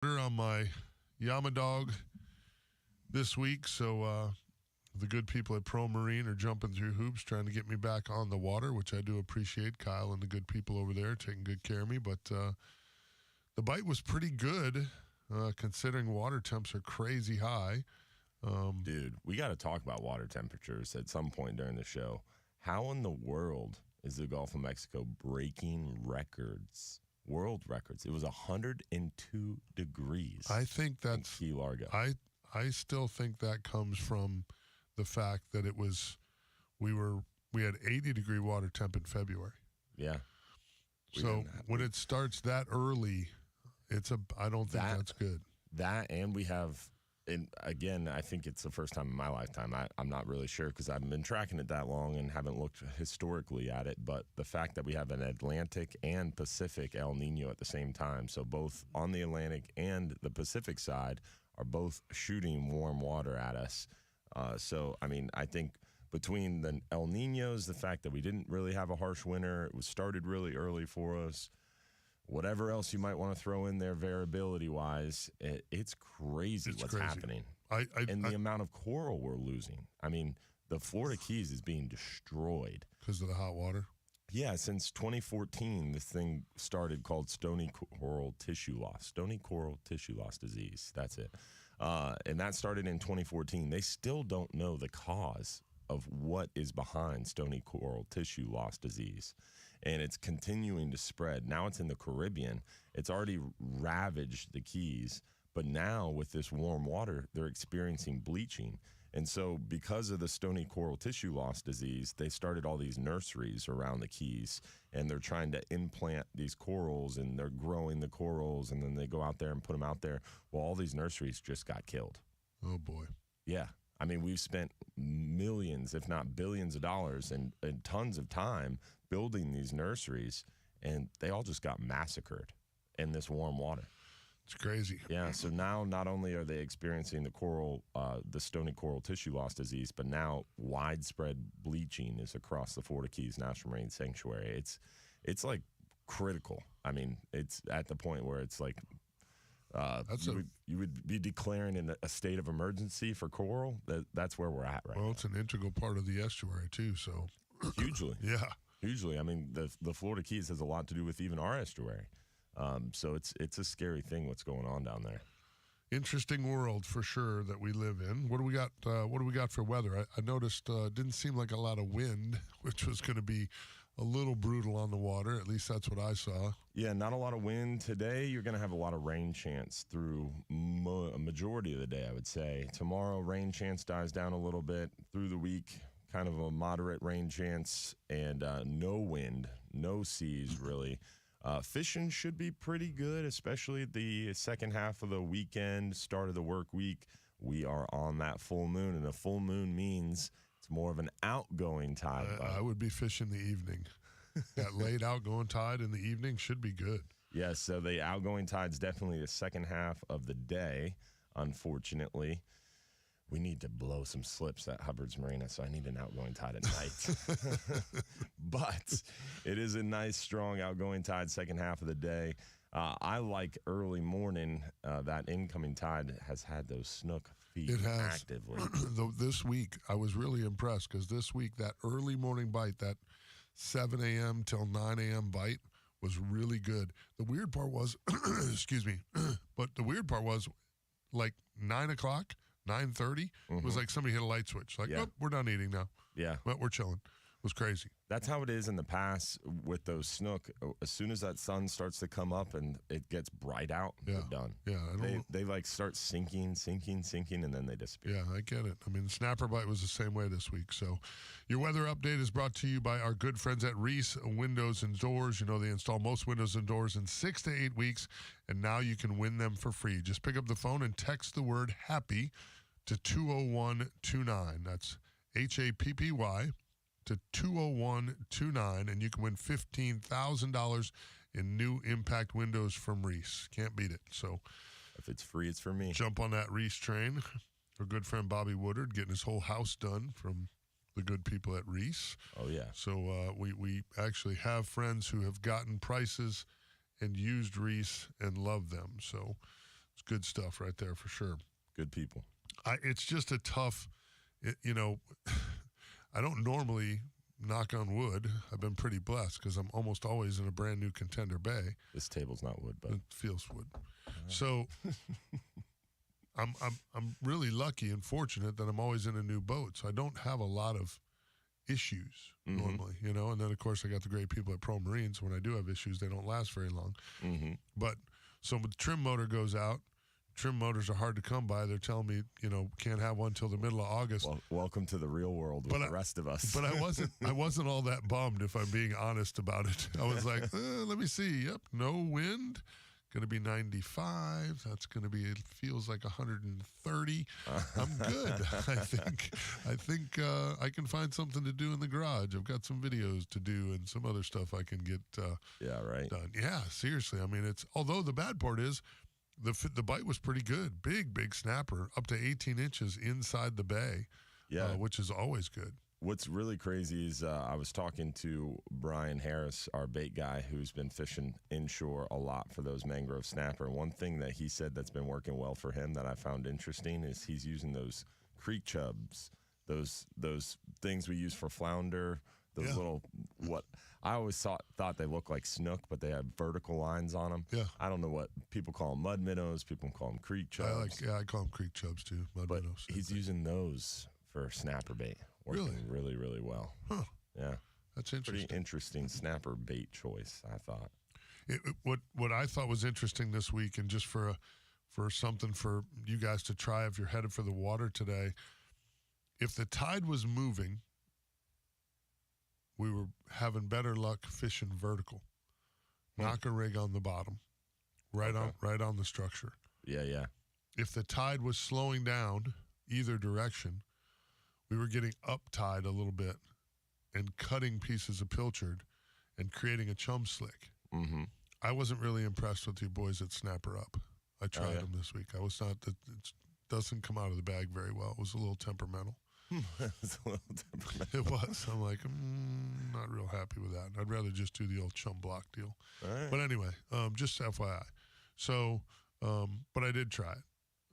On my Yama dog this week, so the good people at Pro Marine are jumping through hoops trying to get me back on the water, which I do appreciate. Kyle and the good people over there taking good care of me, but the bite was pretty good considering water temps are crazy high. Dude, we got to talk about water temperatures at some point during the show. How in the world is the Gulf of Mexico breaking records? World records. It was 102 degrees. I think that's in Key Largo. I still think that comes from the fact that we had 80-degree water temp in February. Yeah. So when it starts that early, I don't think that's good. That, and we have, and again, I think it's the first time in my lifetime. I'm not really sure because I haven't been tracking it that long and haven't looked historically at it. But the fact that we have an Atlantic and Pacific El Nino at the same time, so both on the Atlantic and the Pacific side are both shooting warm water at us. So, I mean, I think between the El Ninos, the fact that we didn't really have a harsh winter, it was started really early for us. Whatever else you might want to throw in there variability-wise, it's crazy what's happening. And the amount of coral we're losing. I mean, the Florida Keys is being destroyed. Because of the hot water? Yeah, since 2014, this thing started called stony coral tissue loss. Stony coral tissue loss disease. That's it. And that started in 2014. They still don't know the cause of what is behind stony coral tissue loss disease. And it's continuing to spread. Now it's in the Caribbean. It's already ravaged the Keys. But now with this warm water, they're experiencing bleaching. And so because of the stony coral tissue loss disease, they started all these nurseries around the Keys. And they're trying to implant these corals, and they're growing the corals, and then they go out there and put them out there. Well, all these nurseries just got killed. Oh, boy. Yeah. I mean, we've spent millions, if not billions of dollars and tons of time building these nurseries, and they all just got massacred in this warm water. It's crazy. Yeah, so now not only are they experiencing the stony coral tissue loss disease, but now widespread bleaching is across the Florida Keys National Marine Sanctuary. It's like critical. I mean, it's at the point where it's like you would be declaring in a state of emergency for coral. That's where we're at right now. Well, it's an integral part of the estuary, too, so. Hugely. Yeah. Hugely. I mean, the Florida Keys has a lot to do with even our estuary. So it's a scary thing what's going on down there. Interesting world for sure that we live in. What do we got? What do we got for weather? I noticed it didn't seem like a lot of wind, which was going to be a little brutal on the water. At least that's what I saw. Yeah, not a lot of wind today. You're going to have a lot of rain chance through a majority of the day, I would say. Tomorrow, rain chance dies down a little bit. Through the week, kind of a moderate rain chance, and no wind, no seas really. Fishing should be pretty good, especially the second half of the weekend, start of the work week. We are on that full moon, and a full moon means it's more of an outgoing tide. I would be fishing the evening. That late outgoing tide in the evening should be good. Yes, so the outgoing tide's definitely the second half of the day, unfortunately. We need to blow some slips at Hubbard's Marina, so I need an outgoing tide at night. But it is a nice, strong outgoing tide second half of the day. I like early morning. That incoming tide has had those snook feet actively. This week, I was really impressed because this week, that early morning bite, that 7 a.m. till 9 a.m. bite was really good. The weird part was, excuse me, but the weird part was like 9 o'clock, 9:30, it was like somebody hit a light switch. Like, oh, we're done eating now. Yeah. But we're chilling. It was crazy. That's how it is in the past with those snook. As soon as that sun starts to come up and it gets bright out, they're done. Yeah, they like start sinking, and then they disappear. Yeah, I get it. I mean, snapper bite was the same way this week. So your weather update is brought to you by our good friends at Reese Windows and Doors. You know, they install most windows and doors in 6 to 8 weeks, and now you can win them for free. Just pick up the phone and text the word HAPPY to 20129. That's HAPPY to 20129, and you can win $15,000 in new impact windows from Reese. Can't beat it. So if it's free, it's for me. Jump on that Reese train. Our good friend Bobby Woodard getting his whole house done from the good people at Reese. Oh, yeah. So we actually have friends who have gotten prices and used Reese and love them. So It's good stuff right there for sure. Good people. It's just a tough, I don't normally, knock on wood, I've been pretty blessed because I'm almost always in a brand new Contender Bay. This table's not wood, but it feels wood. So I'm really lucky and fortunate that I'm always in a new boat. So I don't have a lot of issues normally, And then of course I got the great people at Pro Marine. So when I do have issues, they don't last very long. But so when the trim motor goes out, trim motors are hard to come by. They're telling me, can't have one till the middle of August. Well, welcome to the real world with the rest of us. But I wasn't all that bummed, if I'm being honest about it. I was like, let me see. Yep, no wind. Going to be 95. That's going to be, it feels like 130. I'm good. I think I can find something to do in the garage. I've got some videos to do and some other stuff I can get done. Yeah, seriously. I mean, although the bad part is, the bite was pretty good. Big snapper, up to 18 inches inside the bay, which is always good. What's really crazy is I was talking to Brian Harris, our bait guy, who's been fishing inshore a lot for those mangrove snapper. And one thing that he said that's been working well for him that I found interesting is he's using those creek chubs, those things we use for flounder, those little, what I always thought they look like snook, but they have vertical lines on them. Yeah. I don't know what people call them, mud minnows. People call them creek chubs. I call them creek chubs too, but minnows. He's using those for snapper bait. Working really, really well. Huh. Yeah. That's interesting. Pretty interesting snapper bait choice, I thought. What I thought was interesting this week, and just for something for you guys to try if you're headed for the water today, if the tide was moving, we were having better luck fishing vertical. Knock a rig on the bottom, right on the structure. Yeah. If the tide was slowing down either direction, we were getting up tide a little bit and cutting pieces of pilchard and creating a chum slick. I wasn't really impressed with you boys at Snapper Up. I tried them this week. I was not. It doesn't come out of the bag very well. It was a little temperamental. It was. I'm like, not real happy with that. I'd rather just do the old chum block deal. But anyway, just FYI. So, but I did try it.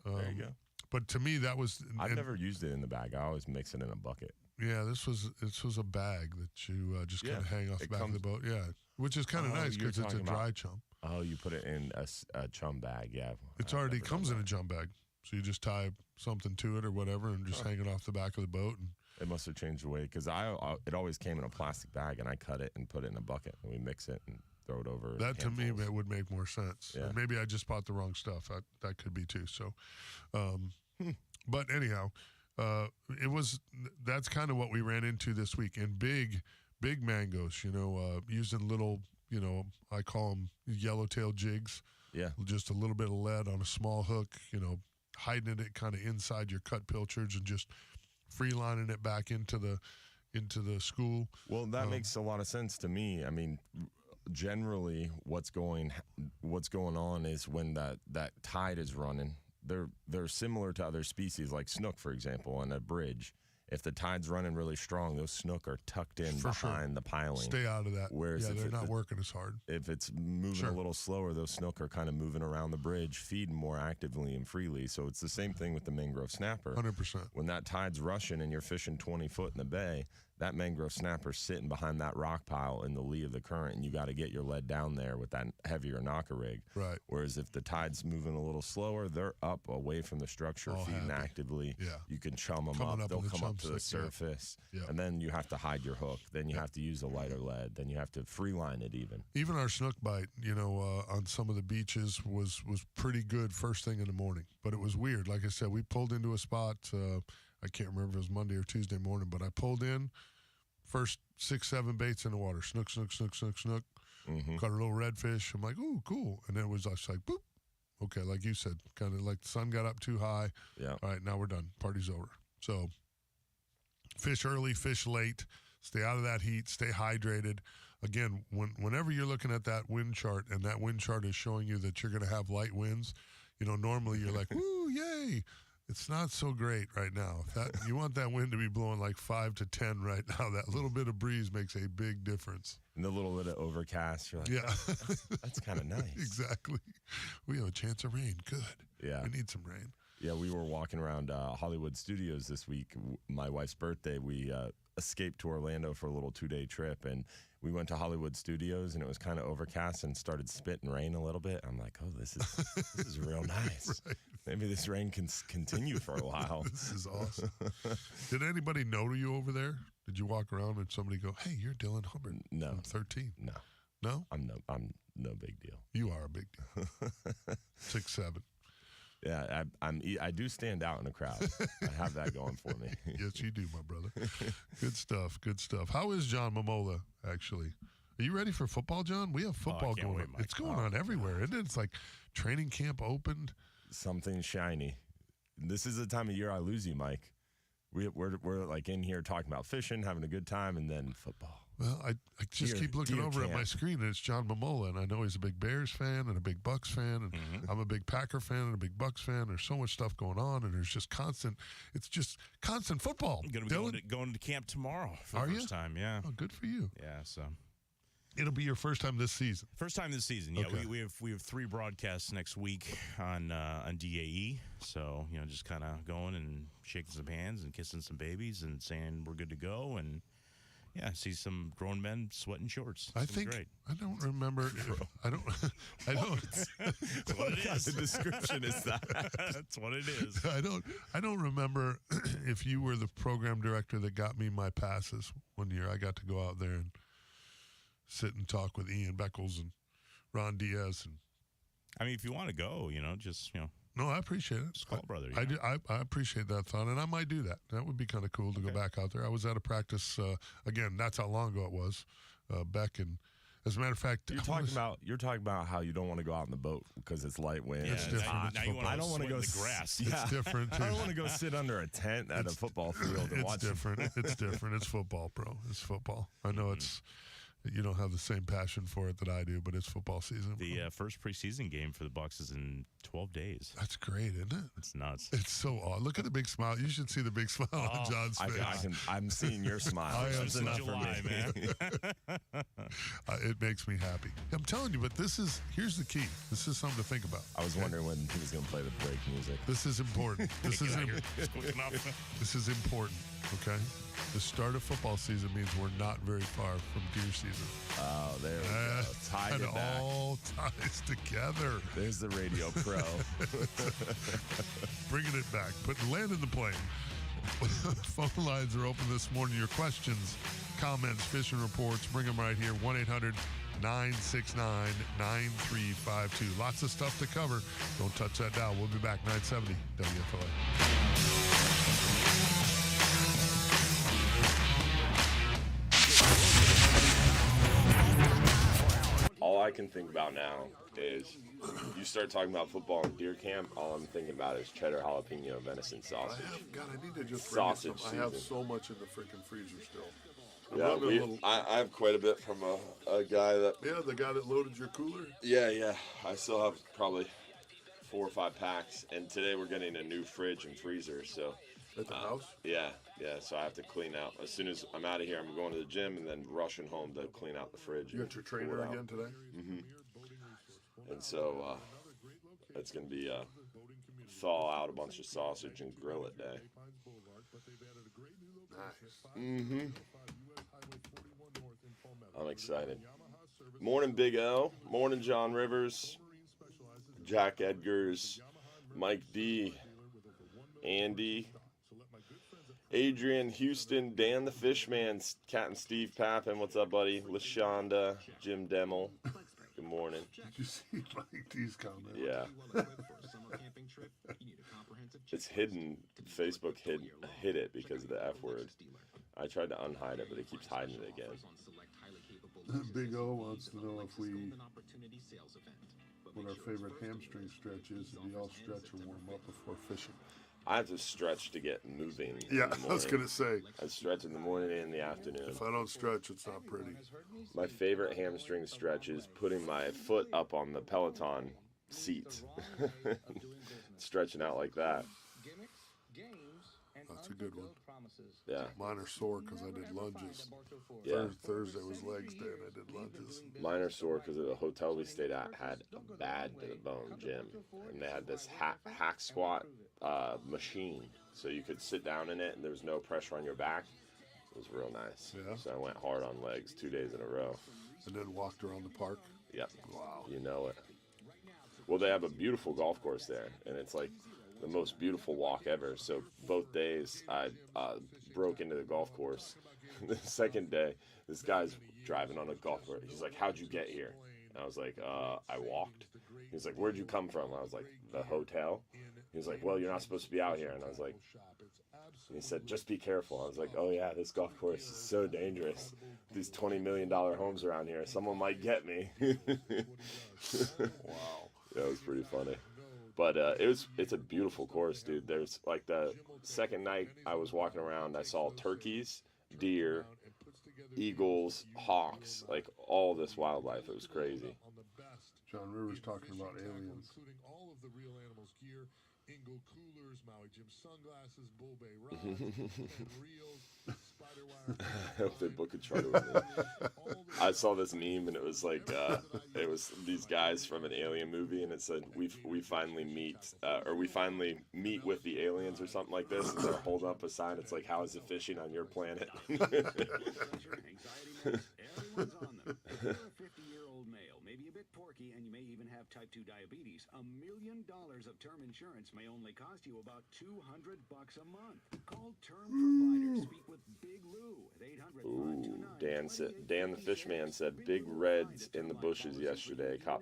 There you go. But to me, that was. I've never used it in the bag. I always mix it in a bucket. Yeah, this was a bag that you just kind of hang off the back of the boat. Yeah, which is kind of nice because it's a dry chum. Oh, you put it in a chum bag. Yeah, it's already comes in a chum bag, so you just tie something to it or whatever, and just hang it off the back of the boat. And it must have changed the way because it always came in a plastic bag, and I cut it and put it in a bucket, and we mix it and throw it over. That to me it would make more sense. Yeah. Maybe I just bought the wrong stuff. That could be too. So, but anyhow. That's kind of what we ran into this week. And big mangoes, using little, I call them yellowtail jigs. Yeah. Just a little bit of lead on a small hook, hiding it kind of inside your cut pilchards and just free lining it back into the school. Well, that makes a lot of sense to me. I mean, generally what's going on is when that tide is running, they're similar to other species like snook, for example, on a bridge. If the tide's running really strong, those snook are tucked in behind the piling. Stay out of that. Whereas they're not working as hard. If it's moving a little slower, those snook are kind of moving around the bridge, feeding more actively and freely. So it's the same thing with the mangrove snapper. 100%. When that tide's rushing and you're fishing 20 foot in the bay, that mangrove snapper's sitting behind that rock pile in the lee of the current, and you got to get your lead down there with that heavier knocker rig. Right. Whereas if the tide's moving a little slower, they're up away from the structure, feeding actively. Yeah. You can chum them up. They'll come up to the surface. Yeah. And then you have to hide your hook. Then you have to use a lighter lead. Then you have to free line it even. Even our snook bite, on some of the beaches was pretty good first thing in the morning. But it was weird. Like I said, we pulled into a spot, I can't remember if it was Monday or Tuesday morning, but I pulled in, first 6-7 baits in the water, snook. Mm-hmm. Caught a little redfish. I'm like, ooh, cool. And then it was just like, boop. Okay, like you said, kind of like the sun got up too high. Yeah. All right, now we're done. Party's over. So fish early, fish late. Stay out of that heat. Stay hydrated. Again, whenever you're looking at that wind chart and that wind chart is showing you that you're going to have light winds, normally you're like, woo, yay. It's not so great right now. You want that wind to be blowing like 5 to 10 right now. That little bit of breeze makes a big difference. And the little bit of overcast, you're like, that's kind of nice. Exactly. We have a chance of rain. Good. Yeah. We need some rain. Yeah, we were walking around Hollywood Studios this week. My wife's birthday. We escaped to Orlando for a little 2-day trip, and we went to Hollywood Studios, and it was kind of overcast and started spitting rain a little bit. I'm like, oh, this is real nice. Right. Maybe this rain can continue for a while. This is awesome. Did anybody know you over there? Did you walk around and somebody go, "Hey, you're Dylan Hubbard"? No. I'm 13. No. No? I'm no big deal. You are a big deal. 6'7". Yeah, I do stand out in a crowd. I have that going for me. Yes, you do, my brother. Good stuff. Good stuff. How is John Momola, actually? Are you ready for football, John? We have football going on. It's going on everywhere, isn't it? It's like training camp opened. Something shiny. This is the time of year I lose you, Mike. We're like in here talking about fishing, having a good time, and then football. Well, I just keep looking over at my screen, and it's John Momola, and I know he's a big Bears fan and a big Bucks fan, and I'm a big Packer fan and a big Bucks fan. There's so much stuff going on, and there's just constant football. I'm going to be going to camp tomorrow for the first time, yeah. Oh, good for you. Yeah, so. It'll be your first time this season. First time this season, yeah. Okay. We have 3 broadcasts next week on DAE, so just kind of going and shaking some hands and kissing some babies and saying we're good to go, and yeah, see some grown men sweating shorts. I think great. I don't remember. I don't. That's what it is. The description is that. That's what it is. I don't remember if you were the program director that got me my passes one year. I got to go out there and sit and talk with Ian Beckles and Ron Diaz, and I mean, if you want to go, just No, I appreciate it. Just call, brother. I appreciate that thought, and I might do that. That would be kind of cool to go back out there. I was at a practice again. That's how long ago it was. Beck, and as a matter of fact, you're talking about how you don't want to go out in the boat because it's light wind. Yeah, it's different. I don't want to go in the grass. Yeah. It's different. I don't want to go sit under a tent at a football field and watch. It's different. It's different. It's football, bro. It's football. I know you don't have the same passion for it that I do, but it's football season. The first preseason game for the Bucs is in 12 days. That's great, isn't it? It's nuts. It's so odd. Look at the big smile. You should see the big smile on John's face. I'm seeing your smile. It's in July, man. It makes me happy. I'm telling you, but here's the key. This is something to think about. I was wondering when he was going to play the break music. This is important. This is important, okay? The start of football season means we're not very far from deer season. Oh, there we go. Tied it back. All ties together. There's the radio pro. Bringing it back. Landing the plane. Phone lines are open this morning. Your questions, comments, fishing reports, bring them right here. 1-800-969-9352. Lots of stuff to cover. Don't touch that dial. We'll be back 970 WFLA. All I can think about now is you start talking about football and deer camp, all I'm thinking about is cheddar jalapeno venison sausage. I need to just sausage I have so much in the freaking freezer still. I have quite a bit from a guy that... Yeah, the guy that loaded your cooler? Yeah. I still have probably 4 or 5 packs, and today we're getting a new fridge and freezer, so... At the house? Yeah, so I have to clean out. As soon as I'm out of here, I'm going to the gym and then rushing home to clean out the fridge. You got your trainer again today? Mm-hmm. And so it's going to be thaw out a bunch of sausage and grill it day. Nice. Mm-hmm. I'm excited. Morning, Big L. Morning, John Rivers. Jack Edgars. Mike D. Andy. Adrian Houston, Dan the Fishman, Captain Steve Pappin, what's up, buddy? LaShonda, Jim Demmel, good morning. Did you see Mike D's comment? Yeah. It's hidden. Facebook hid it because of the F word. I tried to unhide it, but it keeps hiding it again. Big O wants to know what our favorite hamstring stretch is. Do we all stretch or warm up before fishing? I have to stretch to get moving. Yeah, I was going to say. I stretch in the morning and in the afternoon. If I don't stretch, it's not pretty. My favorite hamstring stretch is putting my foot up on the Peloton seat. Stretching out like that. That's a good one. Yeah. Mine are sore because I did lunges. Yeah. Thursday was legs day and I did lunges. Mine are sore because the hotel we stayed at had a bad to the bone gym, and they had this hack squat machine, so you could sit down in it and there was no pressure on your back. It was real nice. Yeah. So I went hard on legs 2 days in a row. And then walked around the park. Yep. Wow. You know it. Well, they have a beautiful golf course there, and it's like the most beautiful walk ever. So both days I broke into the golf course. The second day, this guy's driving on a golf cart. He's like, "How'd you get here?" And I was like, "I walked." He's like, "Where'd you come from?" I was like, "The hotel." He was like, "Well, you're not supposed to be out here." And I was like, and he said, "Just be careful." I was like, "Oh yeah, this golf course is so dangerous. These $20 million homes around here. Someone might get me." Wow. Yeah, it was pretty funny. But it's a beautiful course, dude. There's like the second night I was walking around, I saw turkeys, deer, eagles, hawks, like all this wildlife. It was crazy. John Rivers talking about aliens. Including all of the real animals gear, Ingle coolers, Maui Jim sunglasses, Bull Bay rods, and reels, spider wire. I hope they book a charter with me. I saw this meme and it was like it was these guys from an alien movie and it said we finally meet with the aliens or something like this, and they're holding up a sign. It's like, "How is it fishing on your planet?" Everyone's on them. If you're a 50-year-old male, maybe a bit porky, and you may even have type 2 diabetes, $1 million of term insurance may only cost you about $200 a month. Call Term Provider. Speak with Big Lou at 800-529-2850. Dan the Fishman said big reds in the bushes yesterday. Cut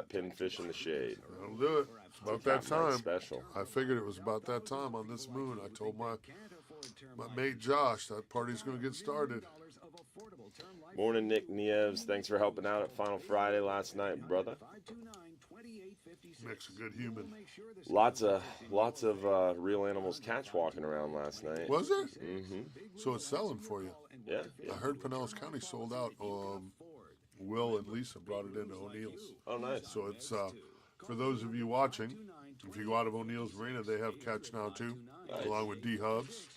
pinfish in the shade. That'll do it. It's about that Captain Mike time. Special. I figured it was about that time on this moon. I told my mate Josh that party's going to get started. Morning, Nick Nieves. Thanks for helping out at Final Friday last night, brother. Makes a good human. Lots of real animals catch walking around last night. Was it? Mm-hmm. So it's selling for you. Yeah. I heard Pinellas County sold out. Will and Lisa brought it into O'Neill's. Oh, nice. So it's for those of you watching. If you go out of O'Neill's Marina, they have catch now too, along with D Hubs.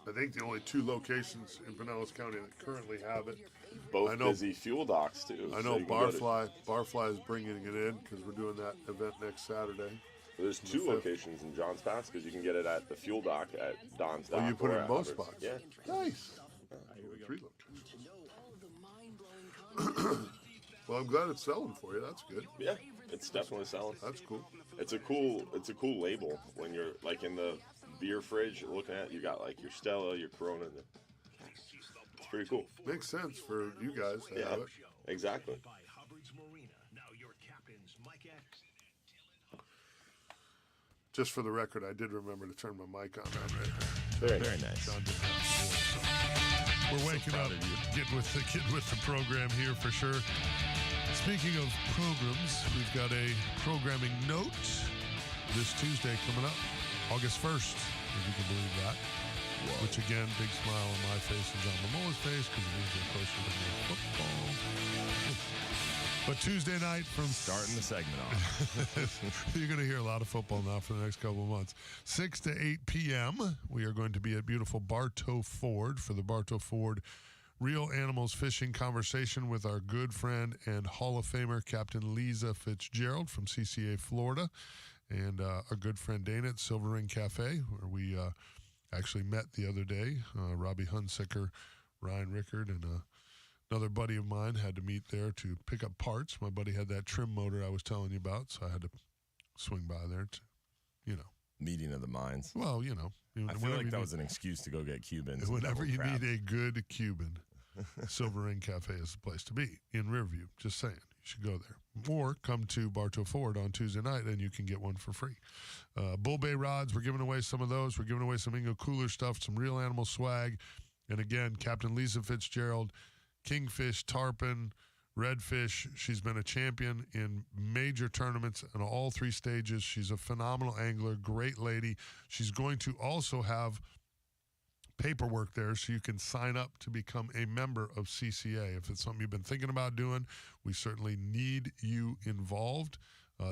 I think the only 2 locations in Pinellas County that currently have it. Both I know- busy fuel docks too. I so know you can go to- Barfly is bringing it in because we're doing that event next Saturday. There's 2 locations in Johns Pass because you can get it at the fuel dock at Don's Dock. Oh, you put or it in at both Hubbard's. spots? Yeah. Nice. 3 locations. Well, I'm glad it's selling for you. That's good. Yeah, it's definitely selling. That's cool. It's a cool label when you're like in the beer fridge looking at it, you got like your Stella, your Corona. It's pretty cool. Makes sense for you guys to have it. Exactly. By Hubbard's Marina. Now your captains, Mike X. Just for the record, I did remember to turn my mic on. Right? Very nice. John didn't have to do it, so. We're waking up, getting with the program here for sure. Speaking of programs, we've got a programming note this Tuesday coming up, August 1st, if you can believe that. Whoa. Which again, big smile on my face and John Mamola's face because it means we're closer to more football. But Tuesday night from Starting the segment off. you're going to hear a lot of football now for the next couple of months. 6 to 8 p.m. We are going to be at beautiful Bartow Ford for the Bartow Ford Real Animals Fishing Conversation with our good friend and Hall of Famer Captain Lisa Fitzgerald from 6a-8a, Florida, and our good friend Dana at Silver Ring Cafe, where we actually met the other day. Robbie Hunsicker, Ryan Rickard, and another buddy of mine had to meet there to pick up parts. My buddy had that trim motor I was telling you about, so I had to swing by there to, Meeting of the minds. Well, I feel like that was an excuse to go get Cubans. and whenever double you crab. need a good Cuban, Silver Ring Cafe is the place to be in Riverview. Just saying, you should go there. Or come to Bartow Ford on Tuesday night, and you can get one for free. Bull Bay rods, we're giving away some of those. We're giving away some Ingo Cooler stuff, some real animal swag. And again, Captain Lisa Fitzgerald, kingfish, tarpon, redfish. She's been a champion in major tournaments in all 3 stages. She's a phenomenal angler, great lady. She's going to also have paperwork there so you can sign up to become a member of CCA. If it's something you've been thinking about doing, we certainly need you involved.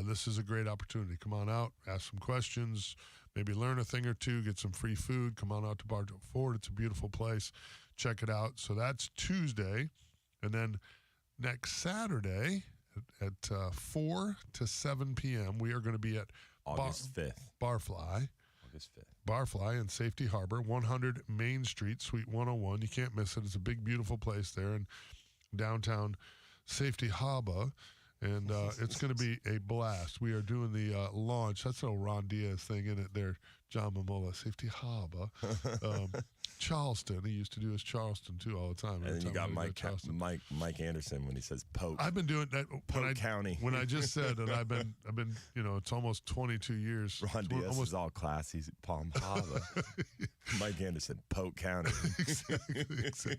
this is a great opportunity. Come on out, ask some questions, maybe learn a thing or two, get some free food. Come on out to Bartow Ford. It's a beautiful place. Check it out. So that's Tuesday. And then next Saturday at 4 to 7 p.m., we are going to be at August 5th. Barfly. August 5th. Barfly in Safety Harbor, 100 Main Street, Suite 101. You can't miss it. It's a big, beautiful place there in downtown Safety Harbor. And it's going to be a blast. We are doing the launch. That's an old Ron Diaz thing in it there, John Momola, Safety Harbor. Charleston. He used to do his Charleston, too, all the time. And then you got Mike Anderson when he says Polk. I've been doing that. Polk County. When I just said that I've been, it's almost 22 years. Ron Diaz is all classy. Palm Harbor. Mike Anderson, Polk County. Exactly.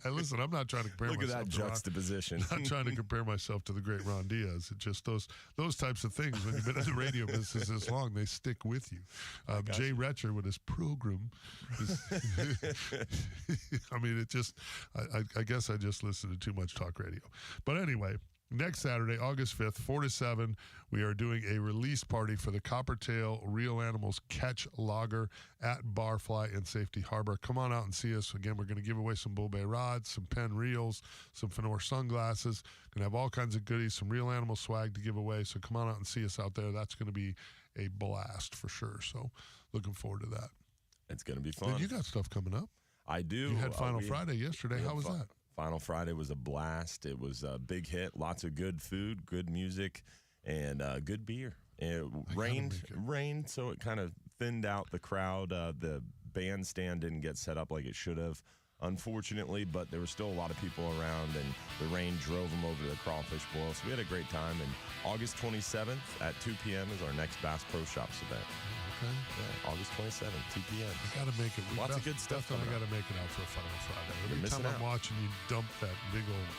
Listen, I'm not trying to compare myself. Look at that juxtaposition. I'm not trying to compare myself to the great Ron Diaz. It's just those types of things. When you've been in the radio business this long, they stick with you. Jay Retcher with his program. I mean, it just, I guess I just listened to too much talk radio. But anyway, next Saturday, August 5th, 4 to 7, we are doing a release party for the Coppertail Real Animals Catch Lager at Barfly in Safety Harbor. Come on out and see us. Again, we're going to give away some Bull Bay rods, some Penn reels, some Fenor sunglasses. Going to have all kinds of goodies, some Real Animal swag to give away. So come on out and see us out there. That's going to be a blast for sure. So looking forward to that. It's going to be fun. And you got stuff coming up. I do. You had Final Friday yesterday. How was that? Final Friday was a blast. It was a big hit. Lots of good food, good music, and good beer. It rained, so it kind of thinned out the crowd. The bandstand didn't get set up like it should have, unfortunately, but there were still a lot of people around, and the rain drove them over to the crawfish boil. So we had a great time. And August 27th at 2 p.m. is our next Bass Pro Shops event. Okay. Yeah, August 27th, 2 p.m. You got to make it. Lots of good stuff. I got to make it out for a Final Friday. You're Every time I'm out. watching you dump that big old.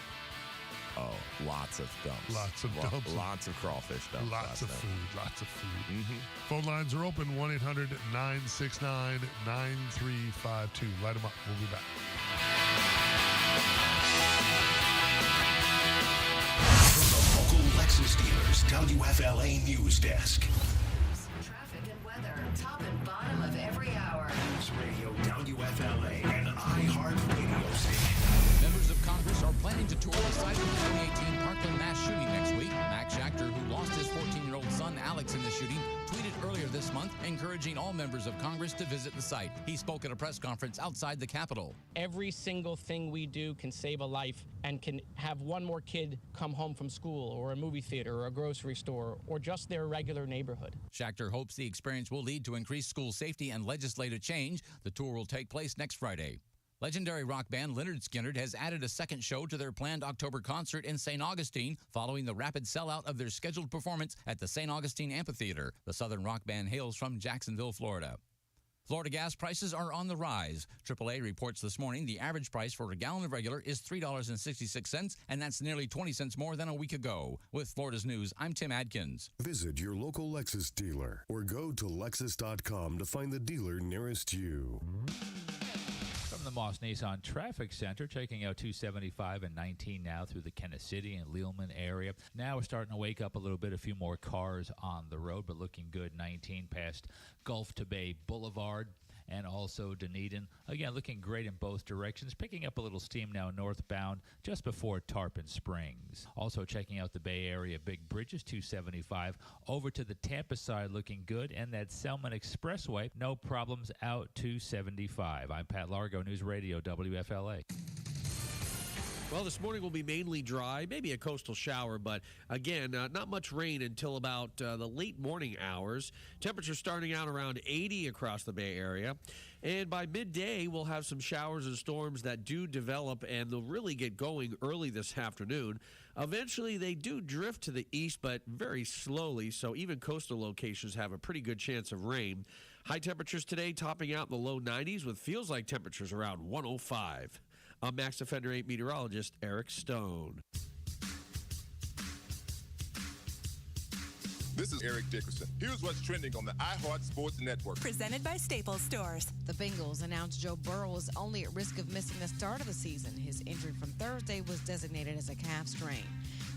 Oh, lots of dumps. Lots of dumps. Lots of crawfish dumps. Lots of food. Lots of food. Mm-hmm. Phone lines are open, 1-800-969-9352. Light them up. We'll be back. From the local Lexus dealers, WFLA News Desk. Traffic and weather, top and bottom of every hour. News Radio WFLA and iHeart Radio Station. Members of Congress are planning to tour the site of the 2018 Parkland mass shooting next week. Max Schachter, who lost his 14-year-old son Alex in the shooting, tweeted earlier this month encouraging all members of Congress to visit the site. He spoke at a press conference outside the Capitol. Every single thing we do can save a life and can have one more kid come home from school or a movie theater or a grocery store or just their regular neighborhood. Schachter hopes the experience will lead to increased school safety and legislative change. The tour will take place next Friday. Legendary rock band Lynyrd Skynyrd has added a second show to their planned October concert in St. Augustine following the rapid sellout of their scheduled performance at the St. Augustine Amphitheater. The Southern rock band hails from Jacksonville, Florida. Florida gas prices are on the rise. AAA reports this morning the average price for a gallon of regular is $3.66, and that's nearly 20 cents more than a week ago. With Florida's News, I'm Tim Adkins. Visit your local Lexus dealer or go to Lexus.com to find the dealer nearest you. From the Moss Nissan Traffic Center, checking out 275 and 19 now through the Kansas City and Leelman area. Now we're starting to wake up a little bit, a few more cars on the road, but looking good. 19 past Gulf to Bay Boulevard and also Dunedin. Again, looking great in both directions. Picking up a little steam now northbound just before Tarpon Springs. Also checking out the Bay Area Big Bridges, 275 over to the Tampa side, looking good. And that Selman Expressway, no problems out 275. I'm Pat Largo, News Radio WFLA. Well, this morning will be mainly dry, maybe a coastal shower, but again, not much rain until about the late morning hours. Temperatures starting out around 80 across the Bay Area. And by midday, we'll have some showers and storms that do develop, and they'll really get going early this afternoon. Eventually, they do drift to the east, but very slowly, so even coastal locations have a pretty good chance of rain. High temperatures today topping out in the low 90s with feels like temperatures around 105. I'm Max Defender 8 meteorologist Eric Stone. This is Eric Dickerson. Here's what's trending on the iHeart Sports Network. Presented by Staples Stores. The Bengals announced Joe Burrow is only at risk of missing the start of the season. His injury from Thursday was designated as a calf strain.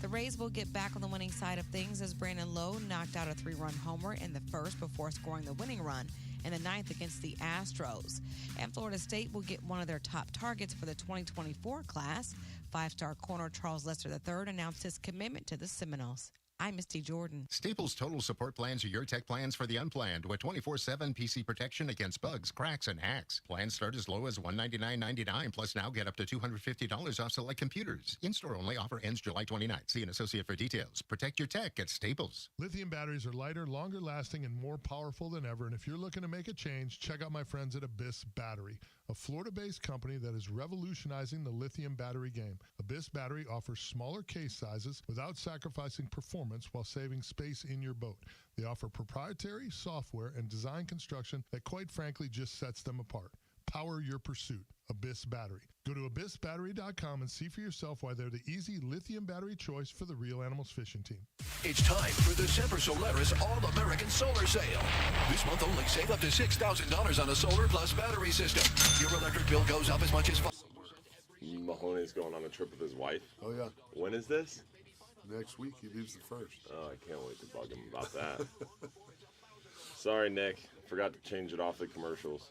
The Rays will get back on the winning side of things as Brandon Lowe knocked out a 3-run homer in the first before scoring the winning run in the ninth against the Astros. And Florida State will get one of their top targets for the 2024 class. 5-star corner Charles Lester III announced his commitment to the Seminoles. I'm Misty Jordan. Staples Total Support Plans are your tech plans for the unplanned with 24/7 PC protection against bugs, cracks, and hacks. Plans start as low as $199.99, plus now get up to $250 off select computers. In-store only. Offer ends July 29th. See an associate for details. Protect your tech at Staples. Lithium batteries are lighter, longer lasting, and more powerful than ever. And if you're looking to make a change, check out my friends at Abyss Battery, a Florida-based company that is revolutionizing the lithium battery game. Abyss Battery offers smaller case sizes without sacrificing performance while saving space in your boat. They offer proprietary software and design construction that quite frankly just sets them apart. Power your pursuit. Abyss Battery. Go to abyssbattery.com and see for yourself why they're the easy lithium battery choice for the Real Animals fishing team. It's time for the Semper Solaris All-American Solar Sale. This month only, save up to $6,000 on a solar plus battery system. Your electric bill goes up as much as... Mahoney's going on a trip with his wife. Oh, yeah. When is this? Next week, he leaves the 1st. Oh, I can't wait to bug him about that. Sorry, Nick. Forgot to change it off the commercials.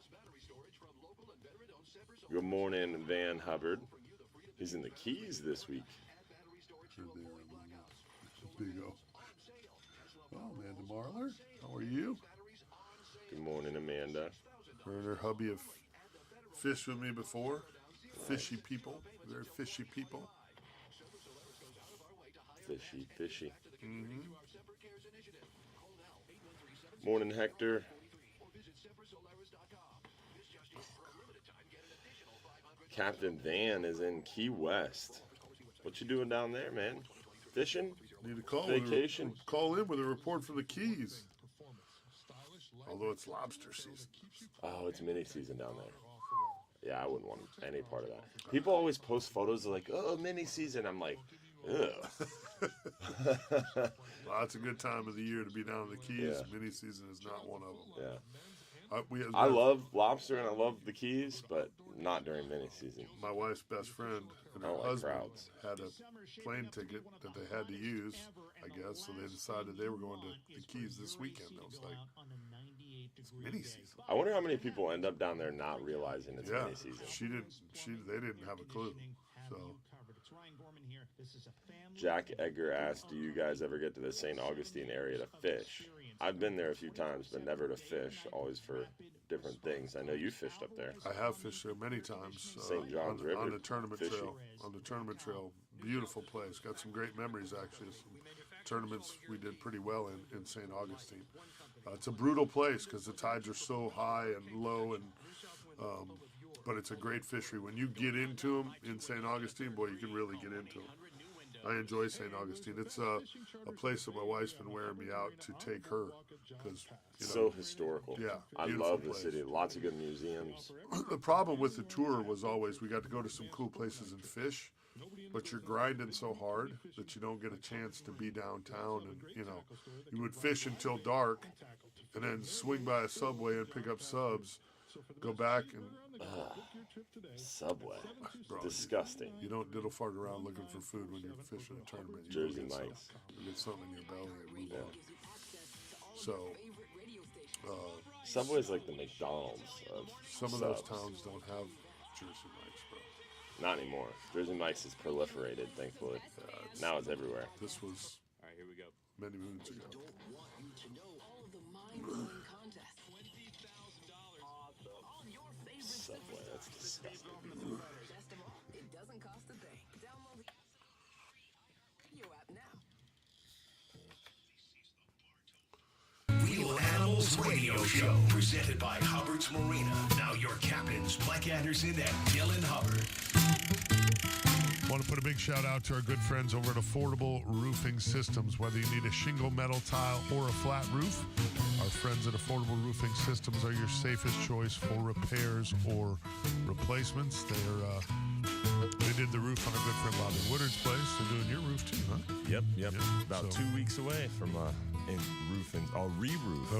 Good morning, Van Hubbard. He's in the Keys this week. Big O. Oh, Amanda Marler, how are you? Good morning, Amanda. Her and her hubby have fished with me before. Fishy people. Very fishy people. Fishy. Morning, Hector. Captain Van is in Key West. What you doing down there, man? Fishing? Need to call Vacation? Call in with a report from the Keys. Although it's lobster season. Oh, it's mini season down there. Yeah, I wouldn't want any part of that. People always post photos of like, oh, mini season. I'm like, ugh. Well, that's a good time of the year to be down in the Keys. Yeah. Mini season is not one of them. Yeah. I love lobster and I love the Keys, but not during mini season. My wife's best friend and her I don't like husband crowds. had a plane ticket that they had to use, I guess, so they decided they were going to the Keys this weekend. I was like, it's mini season. I wonder how many people end up down there not realizing it's mini season. They didn't have a clue. So Jack Edgar asked, do you guys ever get to the St. Augustine area to fish? I've been there a few times, but never to fish, always for different things. I know you fished up there. I have fished there many times. St. John's River. On the tournament fishy. trail. On the tournament trail. Beautiful place. Got some great memories, actually. Some tournaments we did pretty well in St. Augustine. It's a brutal place because the tides are so high and low, but it's a great fishery. When you get into them in St. Augustine, boy, you can really get into them. I enjoy St. Augustine. It's a place that my wife's been wearing me out to take her because so historical. Yeah, I love the city. Lots of good museums. The problem with the tour was always we got to go to some cool places and fish, but you're grinding so hard that you don't get a chance to be downtown. And you would fish until dark, and then swing by a Subway and pick up subs, go back and. Subway. Bro, disgusting. You don't diddle fart around looking for food when you're fishing a tournament. You Jersey Mike's. You get something in your belly and move on. So, Subway's like the McDonald's of some of those towns don't have Jersey Mike's, bro. Not anymore. Jersey Mike's is proliferated, thankfully. Now it's everywhere. This was all right, here we go. Many moons ago. Subway, that's disgusting. It doesn't cost a thing. Download the radio app now. Real Animals Radio Show, presented by Hubbard's Marina. Now your captains, Mike Anderson and Dylan Hubbard. Want to put a big shout out to our good friends over at Affordable Roofing Systems. Whether you need a shingle, metal tile, or a flat roof, our friends at Affordable Roofing Systems are your safest choice for repairs or replacements. They did the roof on our good friend Bobby Woodard's place. They're doing your roof too, huh? Yep. About 2 weeks away from re-roof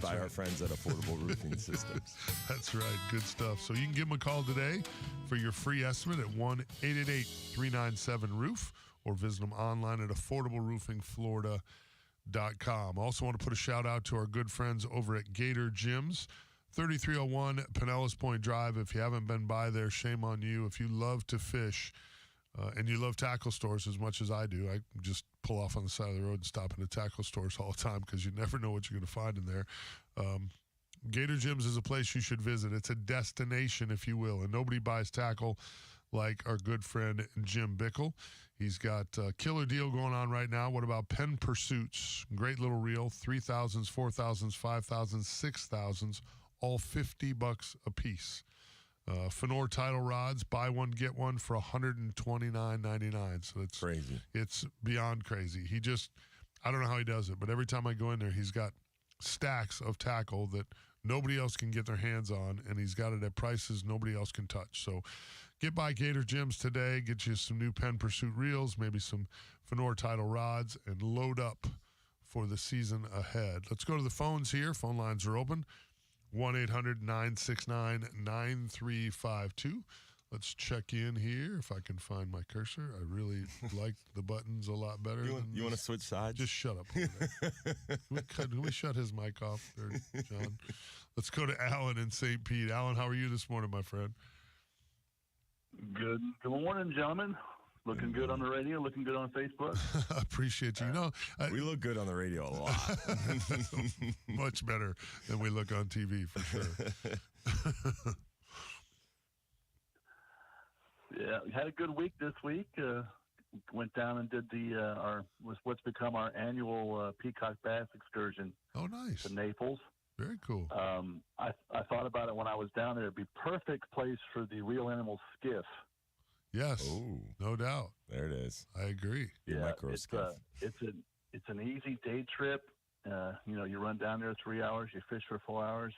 by our friends at Affordable Roofing Systems. That's right. Good stuff. So you can give them a call today for your free estimate at 1-888-397-ROOF or visit them online at affordableroofingflorida.com. Also want to put a shout out to our good friends over at Gator Gyms, 3301 Pinellas Point Drive. If you haven't been by there, shame on you. If you love to fish and you love tackle stores as much as I do, I just pull off on the side of the road and stop in the tackle stores all the time because you never know what you're going to find in there. Gator Gyms is a place you should visit. It's a destination, if you will, and nobody buys tackle like our good friend Jim Bickle. He's got a killer deal going on right now. What about Pen Pursuits? Great little reel, 3,000s, 4,000s, 5,000s, 6,000s, all $50 a piece. Fenor title rods, buy one, get one for $129.99. So it's crazy. It's beyond crazy. I don't know how he does it, but every time I go in there, he's got stacks of tackle that nobody else can get their hands on, and he's got it at prices nobody else can touch. So get by Gator Gyms today, get you some new Pen Pursuit reels, maybe some Fenor title rods, and load up for the season ahead. Let's go to the phones here. Phone lines are open. 1-800-969-9352. Let's check in here if I can find my cursor. I really like the buttons a lot better. You want to switch sides? Just shut up. Can we shut his mic off there, John? Let's go to Alan in St. Pete. Alan, how are you this morning, my friend? Good morning, gentlemen. Looking good on the radio, looking good on Facebook. I appreciate you. We look good on the radio a lot. Much better than we look on TV, for sure. Yeah, we had a good week this week. Went down and did what's become our annual peacock bass excursion. Oh, nice. To Naples. Very cool. I thought about it when I was down there. It'd be perfect place for the real animal skiff. Yes, no doubt. There it is. I agree. Yeah, it's an easy day trip. You run down there 3 hours, you fish for 4 hours,